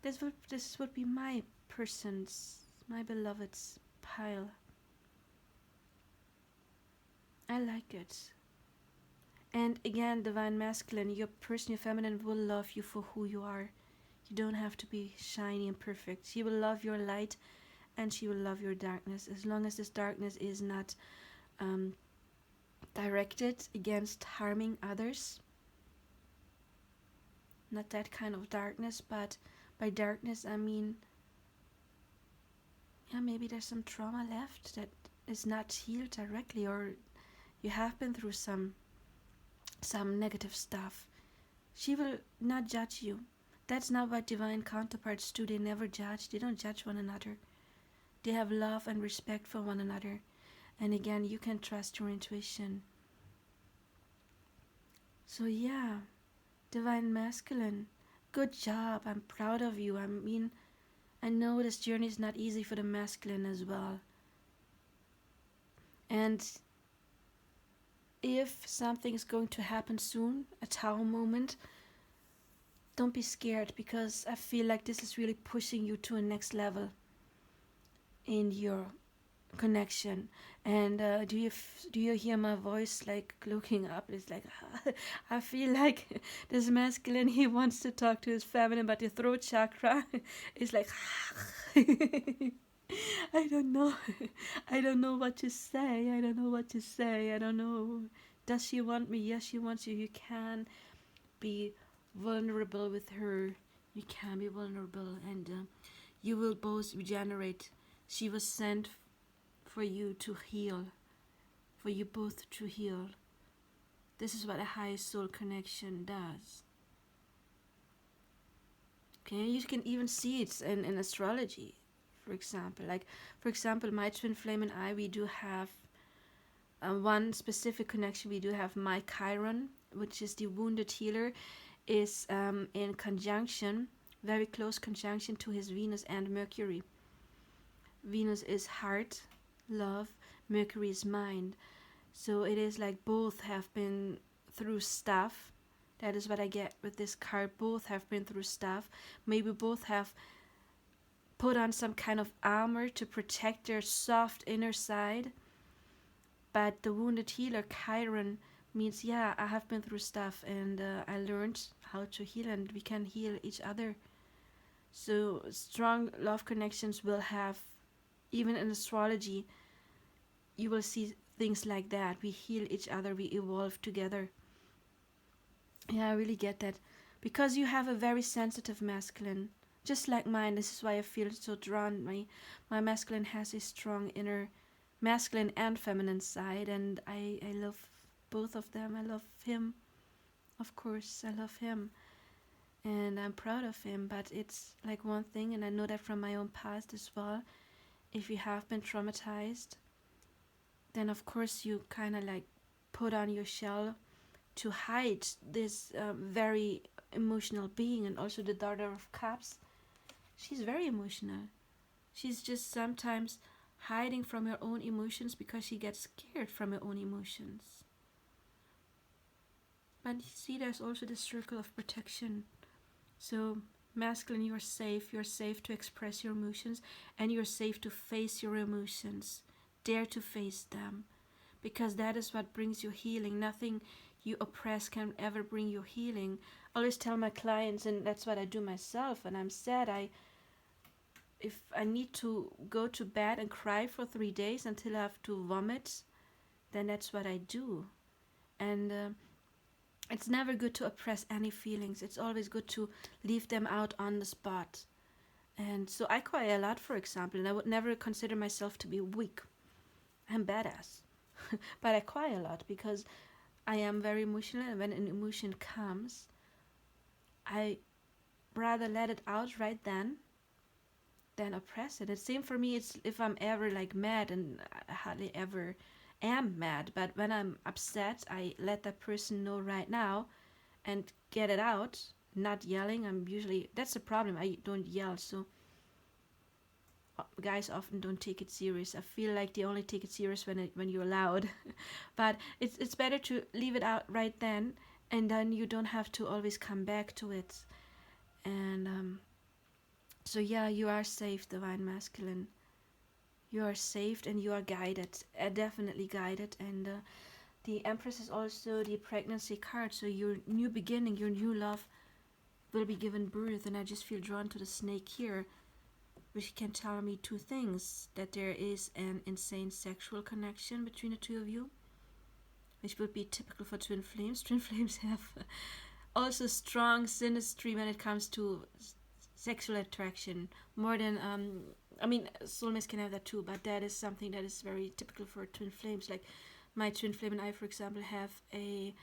this would be my person's, my beloved's pile. I like it. And again, divine masculine, your person, your feminine will love you for who you are. You don't have to be shiny and perfect. She will love your light, and she will love your darkness, as long as this darkness is not directed against harming others. Not that kind of darkness, but by darkness I mean, yeah, maybe there's some trauma left that is not healed directly, or you have been through some negative stuff. She will not judge you. That's not what divine counterparts do. They never judge. They don't judge one another. They have love and respect for one another. And again, you can trust your intuition. So yeah, divine masculine, good job. I'm proud of you. I mean, I know this journey is not easy for the masculine as well. And if something is going to happen soon, a Tao moment, don't be scared, because I feel like this is really pushing you to a next level in your connection. And do you hear my voice like looking up? It's like I feel like this masculine, he wants to talk to his feminine, but the throat chakra is like I don't know. I don't know what to say. I don't know. Does she want me? Yes, she wants you. You can be vulnerable with her. You can be vulnerable, and you will both regenerate. She was sent for you to heal, for you both to heal. This is what a high soul connection does. Okay, you can even see it in astrology. For example, my twin flame and I, we do have one specific connection. We do have my Chiron, which is the wounded healer, is in conjunction, very close conjunction to his Venus and Mercury. Venus is heart, love, Mercury is mind. So it is like both have been through stuff, That is what I get with this card. Both have been through stuff. Maybe both have put on some kind of armor to protect their soft inner side. But the wounded healer, Chiron, means, yeah, I have been through stuff and I learned how to heal, and we can heal each other. So strong love connections will have, even in astrology, you will see things like that. We heal each other, we evolve together. Yeah, I really get that. Because you have a very sensitive masculine, just like mine. This is why I feel so drawn. My masculine has a strong inner masculine and feminine side, and I love both of them. I love him. Of course, I love him. And I'm proud of him, but it's like one thing, and I know that from my own past as well. If you have been traumatized, then of course you kind of like put on your shell to hide this very emotional being. And also the daughter of cups, she's very emotional. She's just sometimes hiding from her own emotions because she gets scared from her own emotions. But you see, there's also the circle of protection. So masculine, you're safe. You're safe to express your emotions, and you're safe to face your emotions. Dare to face them, because that is what brings you healing. Nothing you oppress can ever bring you healing. I always tell my clients, and that's what I do myself, and I'm sad, if I need to go to bed and cry for 3 days until I have to vomit, then that's what I do. And it's never good to oppress any feelings. It's always good to leave them out on the spot. And so I cry a lot, for example, and I would never consider myself to be weak. I'm badass. But I cry a lot because I am very emotional, and when an emotion comes, I rather let it out right then than oppress it. The same for me, it's if I'm ever like mad, and I hardly ever am mad, but when I'm upset, I let that person know right now and get it out, not yelling. I'm usually, that's the problem, I don't yell, so guys often don't take it serious. I feel like they only take it serious when you're loud. But it's better to leave it out right then, and then you don't have to always come back to it. And so yeah, you are safe, divine masculine. You are saved and you are guided, definitely guided. And the Empress is also the pregnancy card, so your new beginning, your new love will be given birth. And I just feel drawn to the snake here, which can tell me two things: that there is an insane sexual connection between the two of you, which would be typical for twin flames. Twin flames have also strong synastry when it comes to sexual attraction, more than I mean, soulmates can have that too, but that is something that is very typical for twin flames. Like my twin flame and I, for example, have a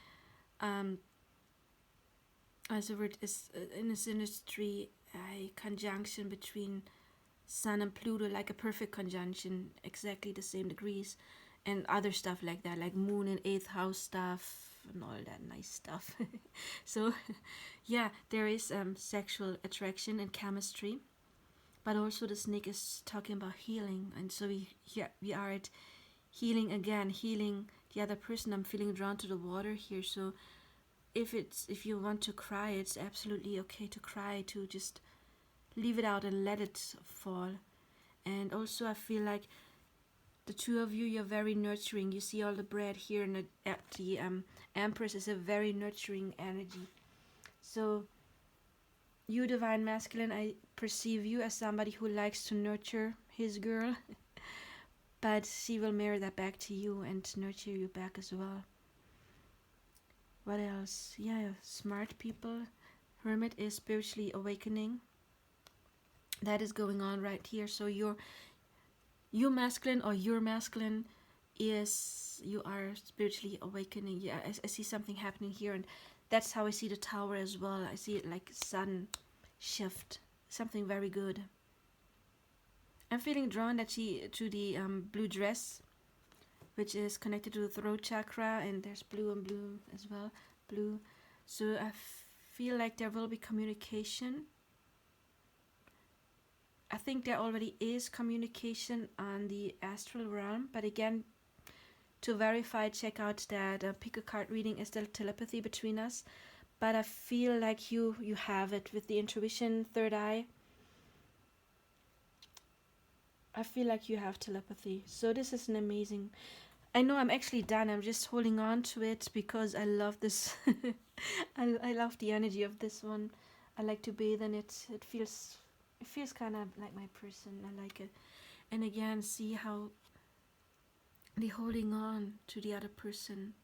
as the word is in a synastry, a conjunction between Sun and Pluto, like a perfect conjunction, exactly the same degrees, and other stuff like that, like Moon and 8th house stuff and all that nice stuff. So, yeah, there is sexual attraction and chemistry, but also the snake is talking about healing, and so we are at healing again, healing the other person. I'm feeling drawn to the water here, so if you want to cry, it's absolutely okay to cry, to just leave it out and let it fall. And also I feel like the two of you, you're very nurturing. You see all the bread here, and the Empress is a very nurturing energy. So you, divine masculine, I perceive you as somebody who likes to nurture his girl, but she will mirror that back to you and nurture you back as well. What else? Yeah, smart people. Hermit is spiritually awakening. That is going on right here. So you masculine, or your masculine is, you are spiritually awakening. Yeah, I see something happening here, and that's how I see the tower as well. I see it like sudden shift, something very good. I'm feeling drawn that to the blue dress, which is connected to the throat chakra, and there's blue and blue as well, blue. So I feel like there will be communication. I think there already is communication on the astral realm, but again, to verify, check out that pick a card reading is there telepathy between us. but I feel like you have it with the intuition, third eye. I feel like you have telepathy. So this is an amazing. I know I'm actually done. I'm just holding on to it because I love this. I love the energy of this one. I like to bathe in it. It feels kind of like my person. I like it. And again, see how the holding on to the other person.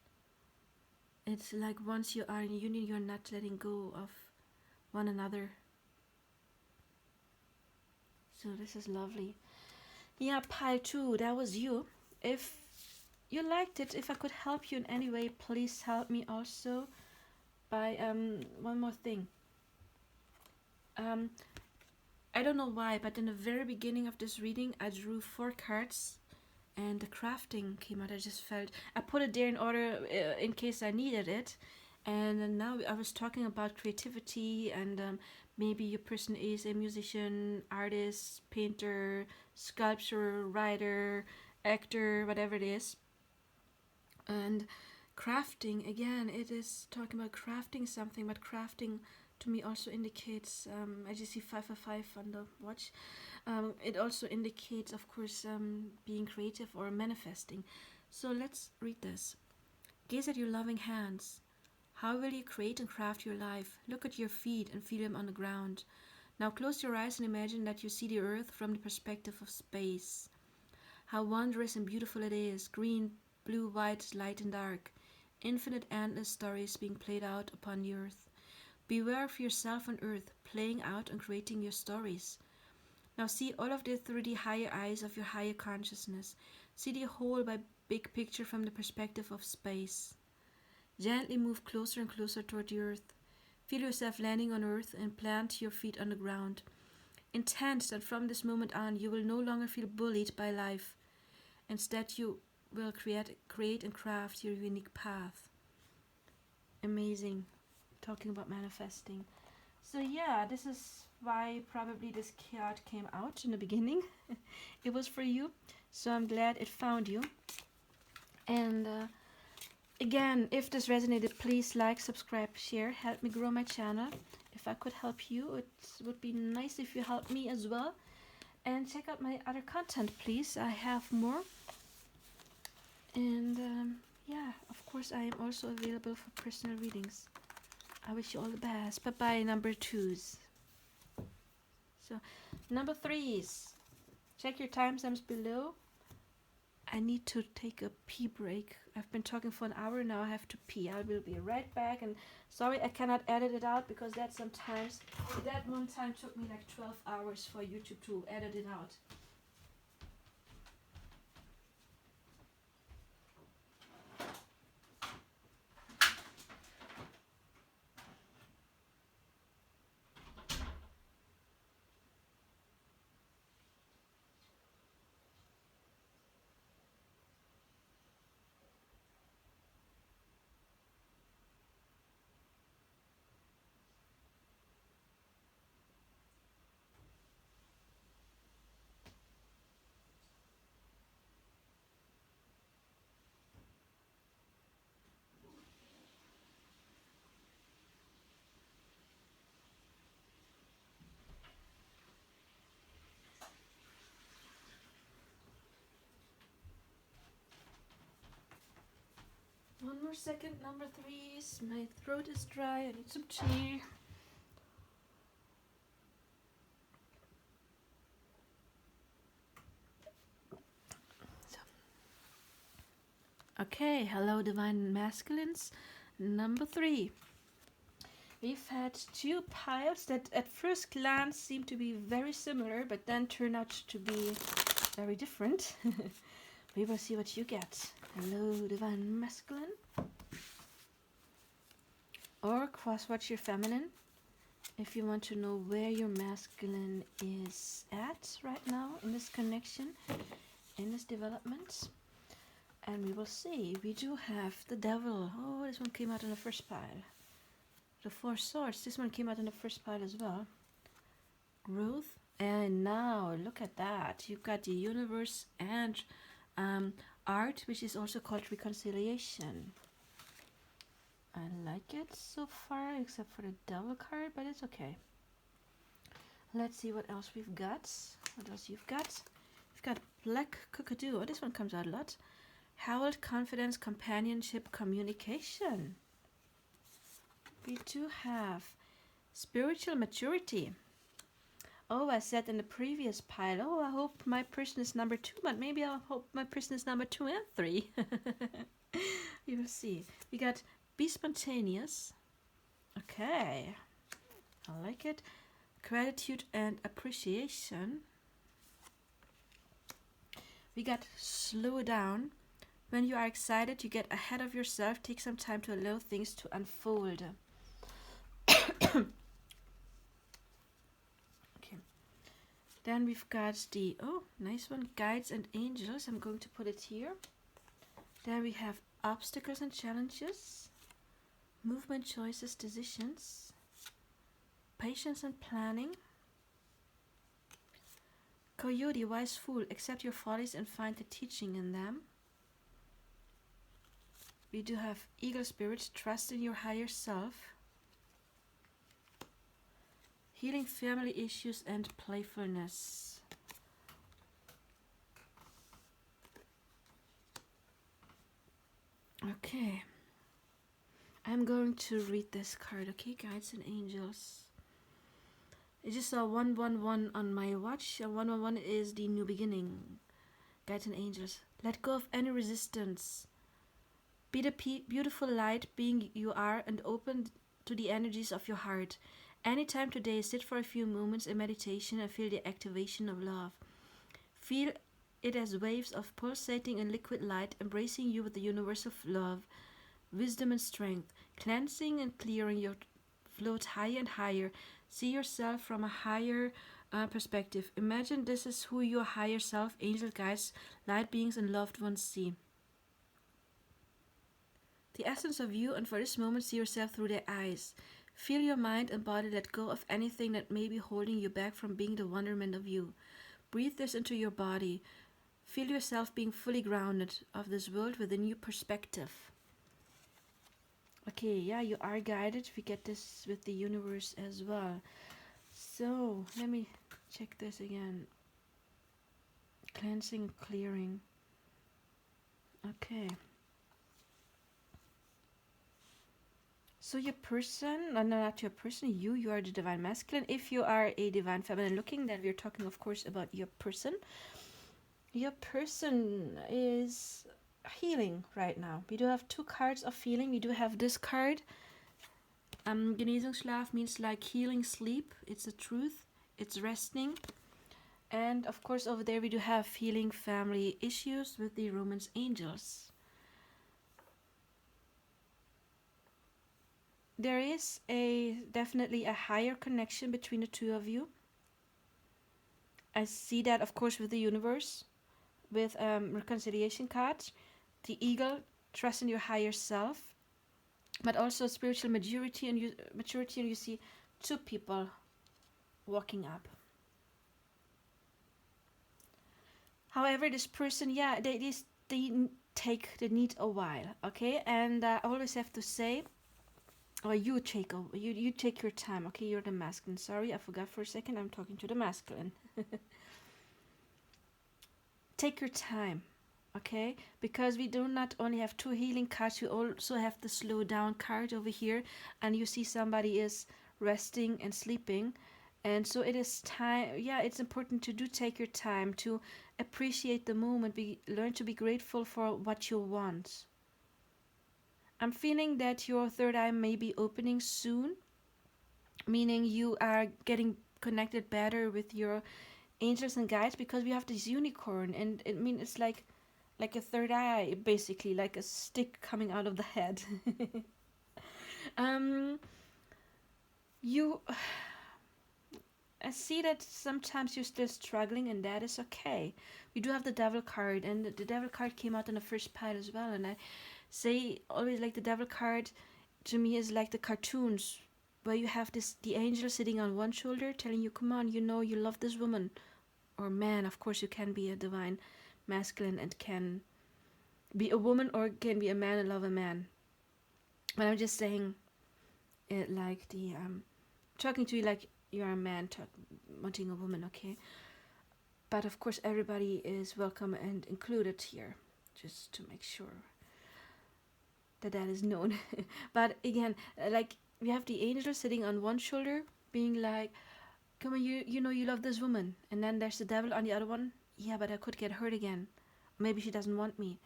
It's like once you are in union, you're not letting go of one another. So this is lovely. Yeah, pile 2, that was you. If you liked it, if I could help you in any way, please help me also by one more thing. I don't know why, but in the very beginning of this reading, I drew 4 cards and the crafting came out. I just felt I put it there in order in case I needed it. And now I was talking about creativity, and maybe your person is a musician, artist, painter, sculptor, writer, actor, whatever it is. And crafting, again, it is talking about crafting something, but crafting to me also indicates, I just see 555 on the watch. It also indicates, of course, being creative or manifesting. So let's read this. Gaze at your loving hands. How will you create and craft your life? Look at your feet and feel them on the ground. Now close your eyes and imagine that you see the earth from the perspective of space. How wondrous and beautiful it is, green, blue, white, light and dark. Infinite endless stories being played out upon the earth. Beware of yourself on earth, playing out and creating your stories. Now see all of this through the higher eyes of your higher consciousness. See the whole by big picture from the perspective of space. Gently move closer and closer toward the earth. Feel yourself landing on earth and plant your feet on the ground. Intent that from this moment on you will no longer feel bullied by life. Instead you will create and craft your unique path. Amazing. Talking about manifesting. So yeah, this is why probably this card came out in the beginning. It was for you. So I'm glad it found you. And again, if this resonated, please like, subscribe, share, help me grow my channel. If I could help you, it would be nice if you help me as well. And check out my other content, please. I have more. And yeah, of course, I am also available for personal readings. I wish you all the best. Bye-bye, number 2s. So, number 3s. Check your timestamps below. I need to take a pee break. I've been talking for an hour now. I have to pee. I will be right back. And sorry I cannot edit it out because that one time took me like 12 hours for YouTube to edit it out. One more second, number 3s. My throat is dry. I need some tea. Okay, hello Divine Masculines. Number 3. We've had 2 piles that at first glance seem to be very similar, but then turn out to be very different. We will see what you get. Hello Divine Masculine. Or cross-watch your feminine if you want to know where your masculine is at right now in this connection, in this development. And we will see. We do have the Devil. Oh, this one came out in the first pile. The 4 Swords. This one came out in the first pile as well. Growth. And now, look at that. You've got the Universe and Art, which is also called Reconciliation. I like it so far, except for the devil card, but it's okay. Let's see what else we've got. What else you've got? We've got Black Cockadoo. Oh, this one comes out a lot. Howled Confidence, Companionship, Communication. We do have Spiritual Maturity. Oh, I said in the previous pile, oh, I hope my person is number 2, but maybe I hope my person is number 2 and 3. You will see. We got Be Spontaneous. Okay. I like it. Gratitude and Appreciation. We got Slow Down. When you are excited, you get ahead of yourself. Take some time to allow things to unfold. Okay. Then we've got the, oh, nice one, Guides and Angels. I'm going to put it here. Then we have Obstacles and Challenges. Movement, Choices, Decisions. Patience and Planning. Coyote, Wise Fool, accept your follies and find the teaching in them. We do have Eagle Spirit, trust in your higher self. Healing family issues and playfulness. Okay. I'm going to read this card, okay, Guides and Angels. I just saw 111 on my watch, and 111 is the new beginning. Guides and Angels. Let go of any resistance. Be the beautiful light being you are and open to the energies of your heart. Anytime today, sit for a few moments in meditation and feel the activation of love. Feel it as waves of pulsating and liquid light embracing you with the universe of love, wisdom and strength, cleansing and clearing your float higher and higher. See yourself from a higher perspective. Imagine this is who your higher self, angel guides, light beings and loved ones see. The essence of you, and for this moment see yourself through their eyes. Feel your mind and body let go of anything that may be holding you back from being the wonderment of you. Breathe this into your body. Feel yourself being fully grounded of this world with a new perspective. Okay, yeah, you are guided. We get this with the universe as well. So, let me check this again. Cleansing, clearing. Okay. So your person, no, not your person, you are the divine masculine. If you are a divine feminine looking, then we're talking, of course, about your person. Your person is healing right now. We do have 2 cards of healing. We do have this card. Genesungsschlaf means like healing sleep. It's the truth. It's resting. And of course over there we do have healing family issues with the Romance Angels. There is definitely a higher connection between the 2 of you. I see that, of course, with the universe, with reconciliation cards, the eagle, trust in your higher self, but also spiritual maturity, and you see 2 people walking up. However, this person, yeah, they need a while, okay, and I always have to say. Or you take your time, okay? You're the masculine. Sorry, I forgot for a second. I'm talking to the masculine. Take your time, okay? Because we do not only have 2 healing cards, we also have the slow down card over here, and you see somebody is resting and sleeping, and so it is time. Yeah, it's important to take your time to appreciate the moment. Learn to be grateful for what you want. I'm feeling that your 3rd eye may be opening soon, meaning you are getting connected better with your angels and guides, because we have this unicorn, and it's like a 3rd eye, basically, like a stick coming out of the head. I see that sometimes you're still struggling, and that is okay. We do have the devil card, and the devil card came out in the first pile as well, and I say always, like, the devil card to me is like the cartoons where you have the angel sitting on one shoulder telling you, come on, you love this woman or man. Of course you can be a divine masculine and can be a woman, or can be a man and love a man. But I'm just saying it like the talking to you like you're a man wanting a woman, okay? But of course, everybody is welcome and included here, just to make sure that that is known. But again, like we have the angel sitting on one shoulder, being like, "Come on, you know you love this woman," and then there's the devil on the other one. Yeah, but I could get hurt again. Maybe she doesn't want me,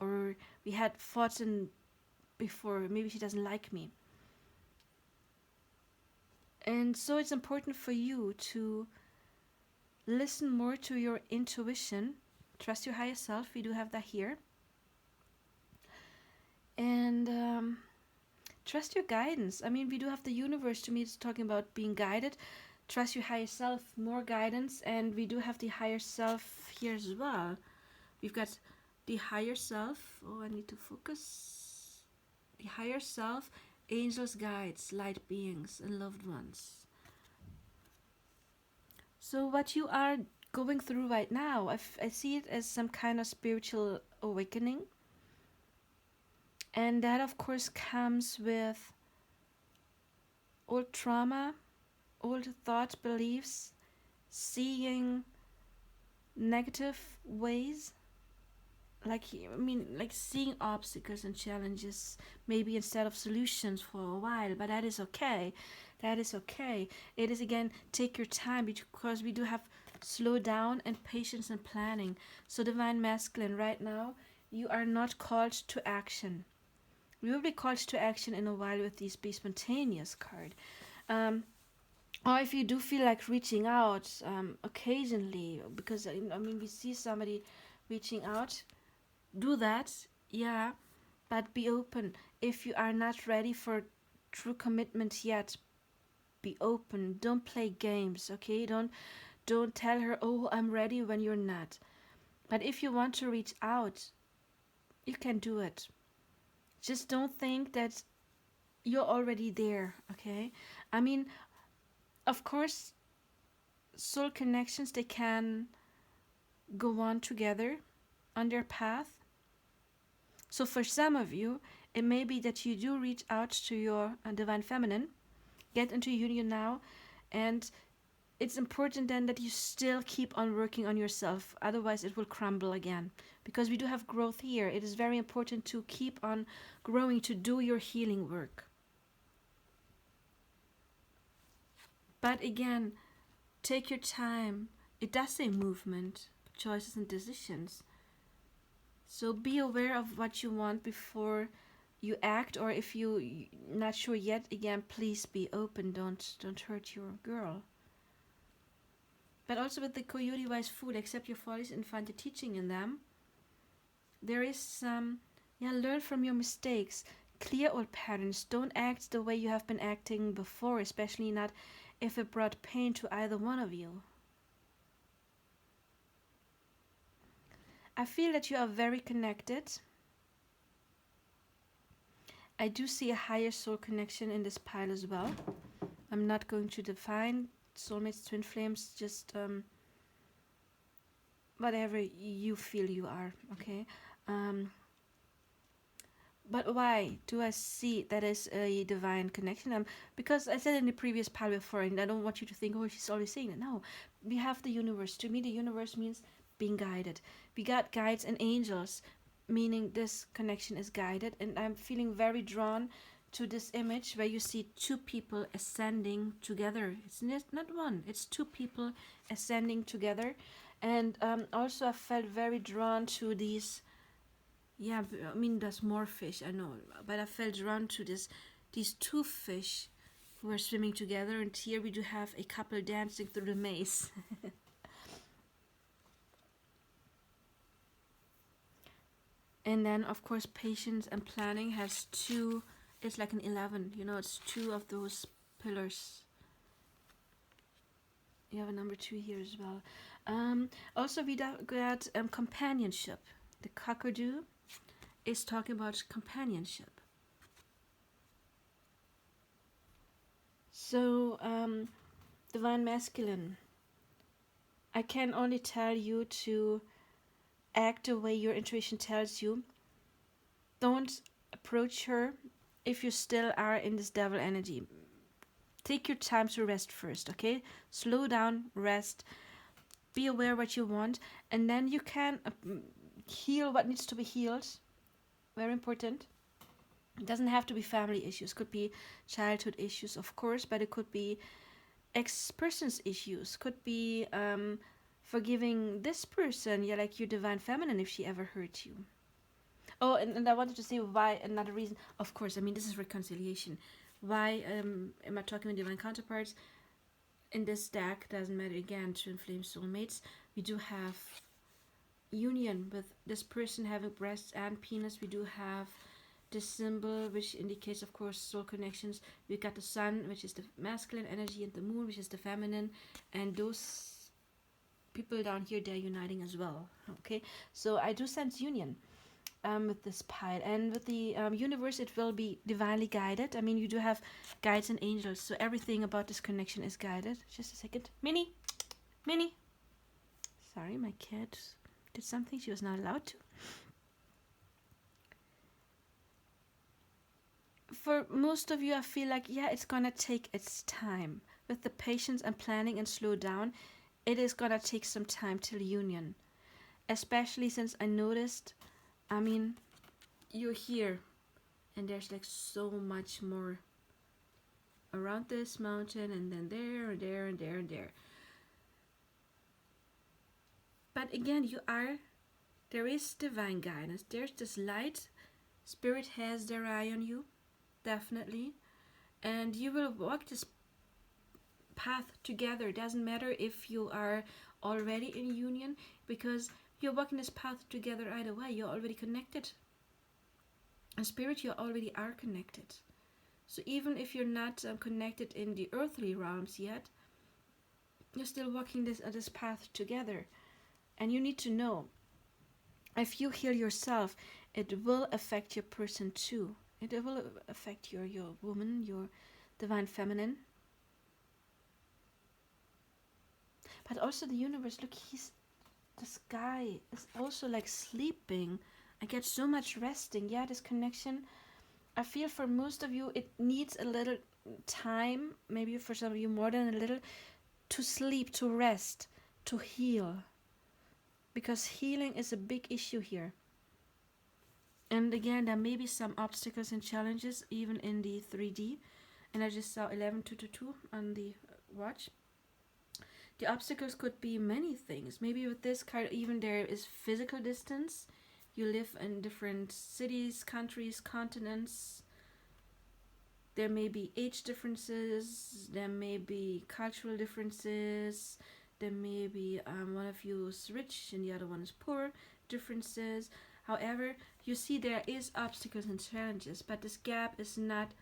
or we had fought in before. Maybe she doesn't like me. And so it's important for you to listen more to your intuition, trust your higher self. We do have that here, and trust your guidance. I mean, we do have the universe. To me, it's talking about being guided. Trust your higher self, more guidance, and we do have the higher self here as well. We've got the higher self. Oh, I need to focus. The higher self, angels, guides, light beings, and loved ones. So what you are going through right now, I see it as some kind of spiritual awakening. And that, of course, comes with old trauma, old thought beliefs, seeing negative ways. Like, I mean, like seeing obstacles and challenges, maybe instead of solutions for a while, but that is okay. That is okay. It is, again, take your time, because we do have slow down and patience and planning. So, Divine Masculine, right now, you are not called to action. We will be called to action in a while with this Be Spontaneous card. Or if you do feel like reaching out occasionally, because I mean, we see somebody reaching out, do that, yeah, but be open. If you are not ready for true commitment yet, be open. Don't play games, okay? Don't tell her, oh, I'm ready, when you're not. But if you want to reach out, you can do it. Just don't think that you're already there, okay? I mean, of course, soul connections, they can go on together on their path. So for some of you, it may be that you do reach out to your divine feminine, get into union now, and it's important then that you still keep on working on yourself. Otherwise, it will crumble again. Because we do have growth here. It is very important to keep on growing, to do your healing work. But again, take your time. It does say movement, choices, and decisions. So be aware of what you want before you act, or if you're not sure yet, again, please be open. Don't hurt your girl. But also with the Coyote Wise Fool, accept your follies and find the teaching in them. There is some, learn from your mistakes. Clear old patterns. Don't act the way you have been acting before, especially not if it brought pain to either one of you. I feel that you are very connected. I do see a higher soul connection in this pile as well. I'm not going to define soulmates, twin flames, just whatever you feel you are, okay? But why do I see that as a divine connection? Because I said in the previous pile before, and I don't want you to think, oh, she's always saying that. No, we have the universe. To me, the universe means being guided. We got guides and angels, meaning this connection is guided. And I'm feeling very drawn to this image where you see two people ascending together. It's not one, it's two people ascending together. And also I felt very drawn to these, I mean, there's more fish, I know, but I felt drawn to these two fish who are swimming together. And here we do have a couple dancing through the maze. And then, of course, patience and planning has two. It's like an 11, it's two of those pillars. You have a number 2 here as well. Also, we got companionship. The cockadoo is talking about companionship. So, Divine Masculine, I can only tell you to act the way your intuition tells you. Don't approach her if you still are in this devil energy, take your time to rest first, okay? Slow down, rest, be aware what you want, and then you can heal what needs to be healed. Very important. It doesn't have to be family issues. Could be childhood issues, of course, but it could be ex-person's issues. Could be forgiving this person, yeah, like your divine feminine, if she ever hurt you. Oh, and I wanted to say why, another reason, of course, I mean, this is reconciliation. Why am I talking with divine counterparts? In this deck, doesn't matter again, twin flame soulmates, we do have union with this person having breasts and penis. We do have this symbol, which indicates, of course, soul connections. We got the sun, which is the masculine energy, and the moon, which is the feminine, and those people down here, they're uniting as well. Okay, so I do sense union with this pile, and with the universe, it will be divinely guided. I mean, you do have guides and angels, so everything about this connection is guided. Just a second. Minnie. Sorry, my cat did something she was not allowed to. For most of you, I feel like, yeah, it's gonna take its time. With the patience and planning and slow down, it is gonna take some time till union. Especially since I noticed, I mean, you're here, and there's like so much more around this mountain, and then there, and there, and there, and there. But again, there is divine guidance. There's this light. Spirit has their eye on you, definitely. And you will walk this path together. It doesn't matter if you are already in union, because you're walking this path together either way. You're already connected. In spirit, you already are connected. So even if you're not connected in the earthly realms yet, you're still walking this path together. And you need to know, if you heal yourself, it will affect your person too. It will affect your woman, your divine feminine. But also the universe, look, the sky is also like sleeping. I get so much resting. Yeah, this connection, I feel for most of you, it needs a little time, maybe for some of you more than a little, to sleep, to rest, to heal. Because healing is a big issue here. And again, there may be some obstacles and challenges even in the 3D. And I just saw 11222 on the watch. The obstacles could be many things. Maybe with this card, even there is physical distance. You live in different cities, countries, continents. There may be age differences. There may be cultural differences. There may be one of you is rich and the other one is poor. Differences. However, you see there is obstacles and challenges, but this gap is not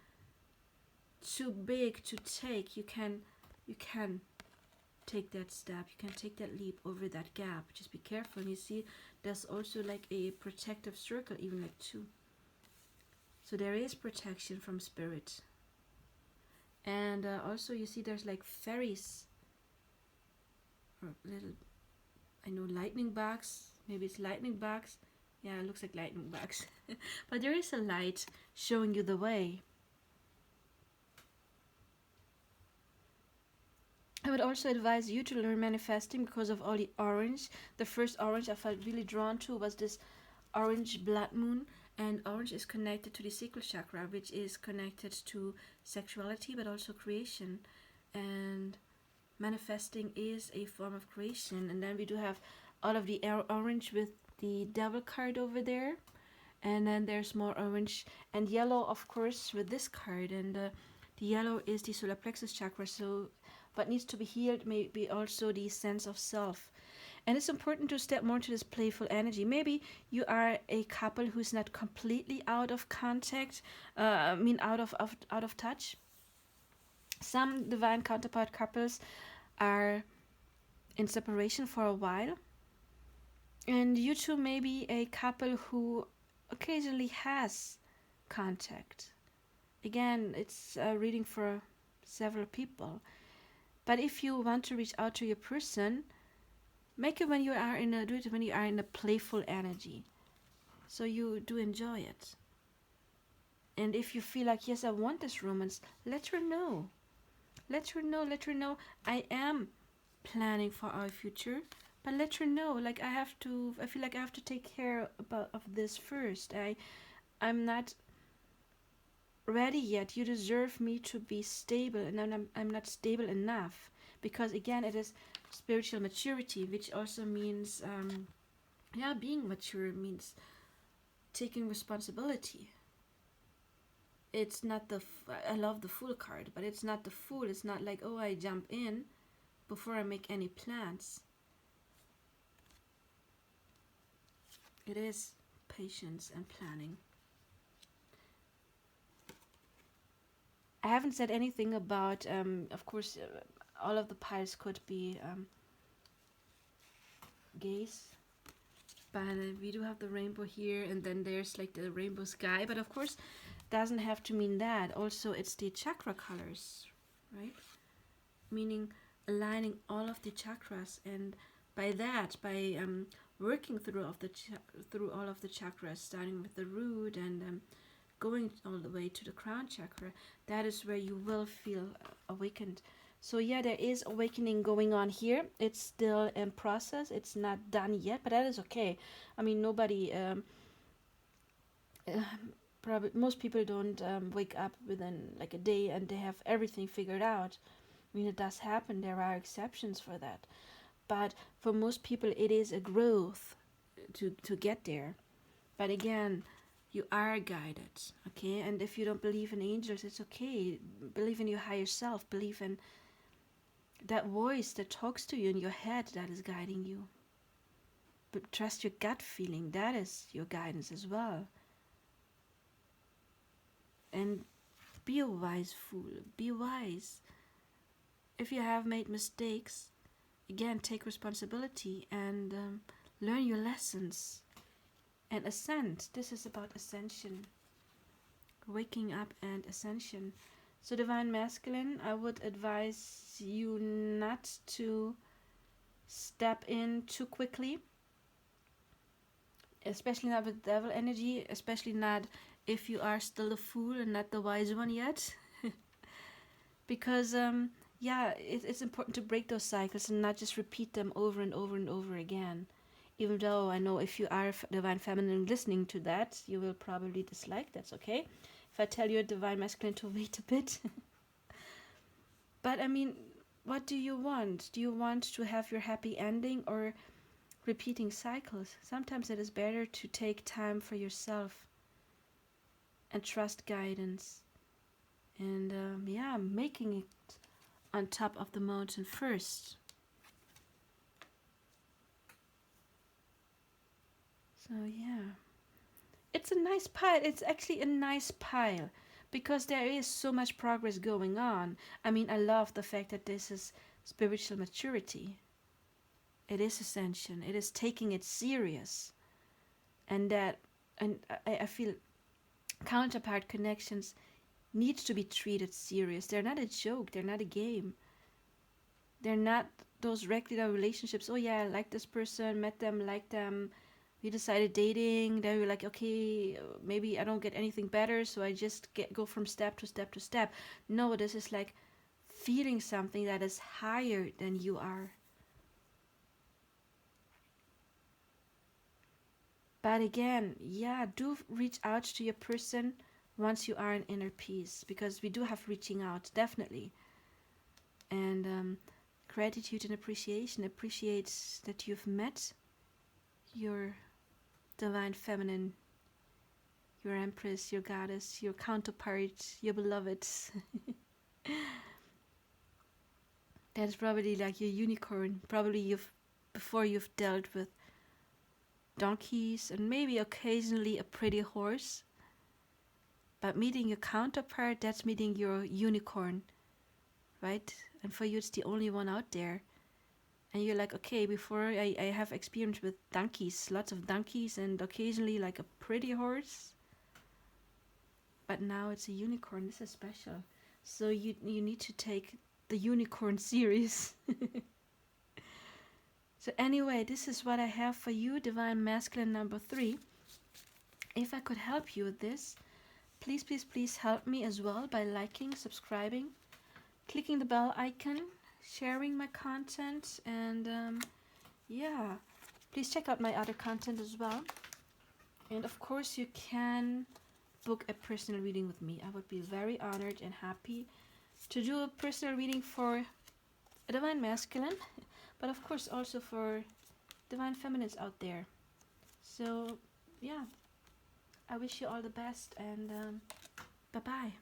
too big to take. You can take that step. You can take that leap over that gap. Just be careful. And you see, there's also like a protective circle, even like 2. So there is protection from spirit. And also you see there's like fairies. Or little, I know, lightning bugs. Maybe it's lightning bugs. Yeah, it looks like lightning bugs. But there is a light showing you the way. I would also advise you to learn manifesting because of all the orange. The first orange I felt really drawn to was this orange blood moon. And orange is connected to the sacral chakra, which is connected to sexuality, but also creation. And manifesting is a form of creation. And then we do have all of the orange with the devil card over there. And then there's more orange and yellow, of course, with this card. And the yellow is the solar plexus chakra. So what needs to be healed may be also the sense of self. And it's important to step more into this playful energy. Maybe you are a couple who's not completely out of contact, out of touch. Some divine counterpart couples are in separation for a while. And you two may be a couple who occasionally has contact. Again, it's a reading for several people. But if you want to reach out to your person, make it when you are do it when you are in a playful energy, so you do enjoy it. And if you feel like, yes, I want this romance, let her know. Let her know, let her know I am planning for our future, but let her know, like, I feel like I have to take care of this first. I'm not ready yet. You deserve me to be stable, and I'm not stable enough. Because again, it is spiritual maturity, which also means, yeah, being mature means taking responsibility. It's not I love the fool card, but it's not the fool. It's not like, oh, I jump in before I make any plans. It is patience and planning. I haven't said anything about, of course, all of the piles could be gays, but we do have the rainbow here, and then there's like the rainbow sky, but of course doesn't have to mean that. Also, it's the chakra colors, right? Meaning aligning all of the chakras, and by that, by working through all of the chakras, starting with the root and going all the way to the crown chakra, that is where you will feel awakened. So yeah, there is awakening going on here. It's still in process. It's not done yet, but that is okay. I mean, nobody, uh, probably most people don't wake up within like a day and they have everything figured out. I mean, it does happen. There are exceptions for that, but for most people, it is a growth to get there. But again, you are guided, okay? And if you don't believe in angels, it's okay. Believe in your higher self. Believe in that voice that talks to you in your head that is guiding you. But trust your gut feeling. That is your guidance as well. And be a wise fool. Be wise. If you have made mistakes, again, take responsibility and learn your lessons. And ascend. This is about ascension. Waking up and ascension. So divine masculine, I would advise you not to step in too quickly, especially not with devil energy, especially not if you are still a fool and not the wise one yet. Because yeah, it's important to break those cycles and not just repeat them over and over and over again. Even though I know if you are divine feminine listening to that, you will probably dislike. That's okay. If I tell you divine masculine to wait a bit. But I mean, what do you want? Do you want to have your happy ending or repeating cycles? Sometimes it is better to take time for yourself and trust guidance. And yeah, making it on top of the mountain first. So yeah, it's a nice pile. It's actually a nice pile because there is so much progress going on. I mean, I love the fact that this is spiritual maturity. It is ascension. It is taking it serious, and that, and I feel counterpart connections need to be treated serious. They're not a joke. They're not a game. They're not those regular relationships. Oh yeah, I like this person, met them, liked them, we decided dating, then we're like, okay, maybe I don't get anything better, so I just go from step to step to step. No, this is like feeling something that is higher than you are. But again, yeah, do reach out to your person once you are in inner peace, because we do have reaching out, definitely. And gratitude and appreciation. Appreciate that you've met your divine feminine, your empress, your goddess, your counterpart, your beloved. That's probably like your unicorn. Probably you've dealt with donkeys and maybe occasionally a pretty horse. But meeting your counterpart, that's meeting your unicorn, right? And for you, it's the only one out there. And you're like, okay, before I have experience with donkeys, lots of donkeys, and occasionally like a pretty horse. But now it's a unicorn. This is special. So you need to take the unicorn serious. So anyway, this is what I have for you, divine masculine number 3. If I could help you with this, please, please, please help me as well by liking, subscribing, clicking the bell icon, sharing my content, and yeah, please check out my other content as well. And of course, you can book a personal reading with me. I would be very honored and happy to do a personal reading for a divine masculine, but of course also for divine feminines out there. So yeah, I wish you all the best, and bye bye.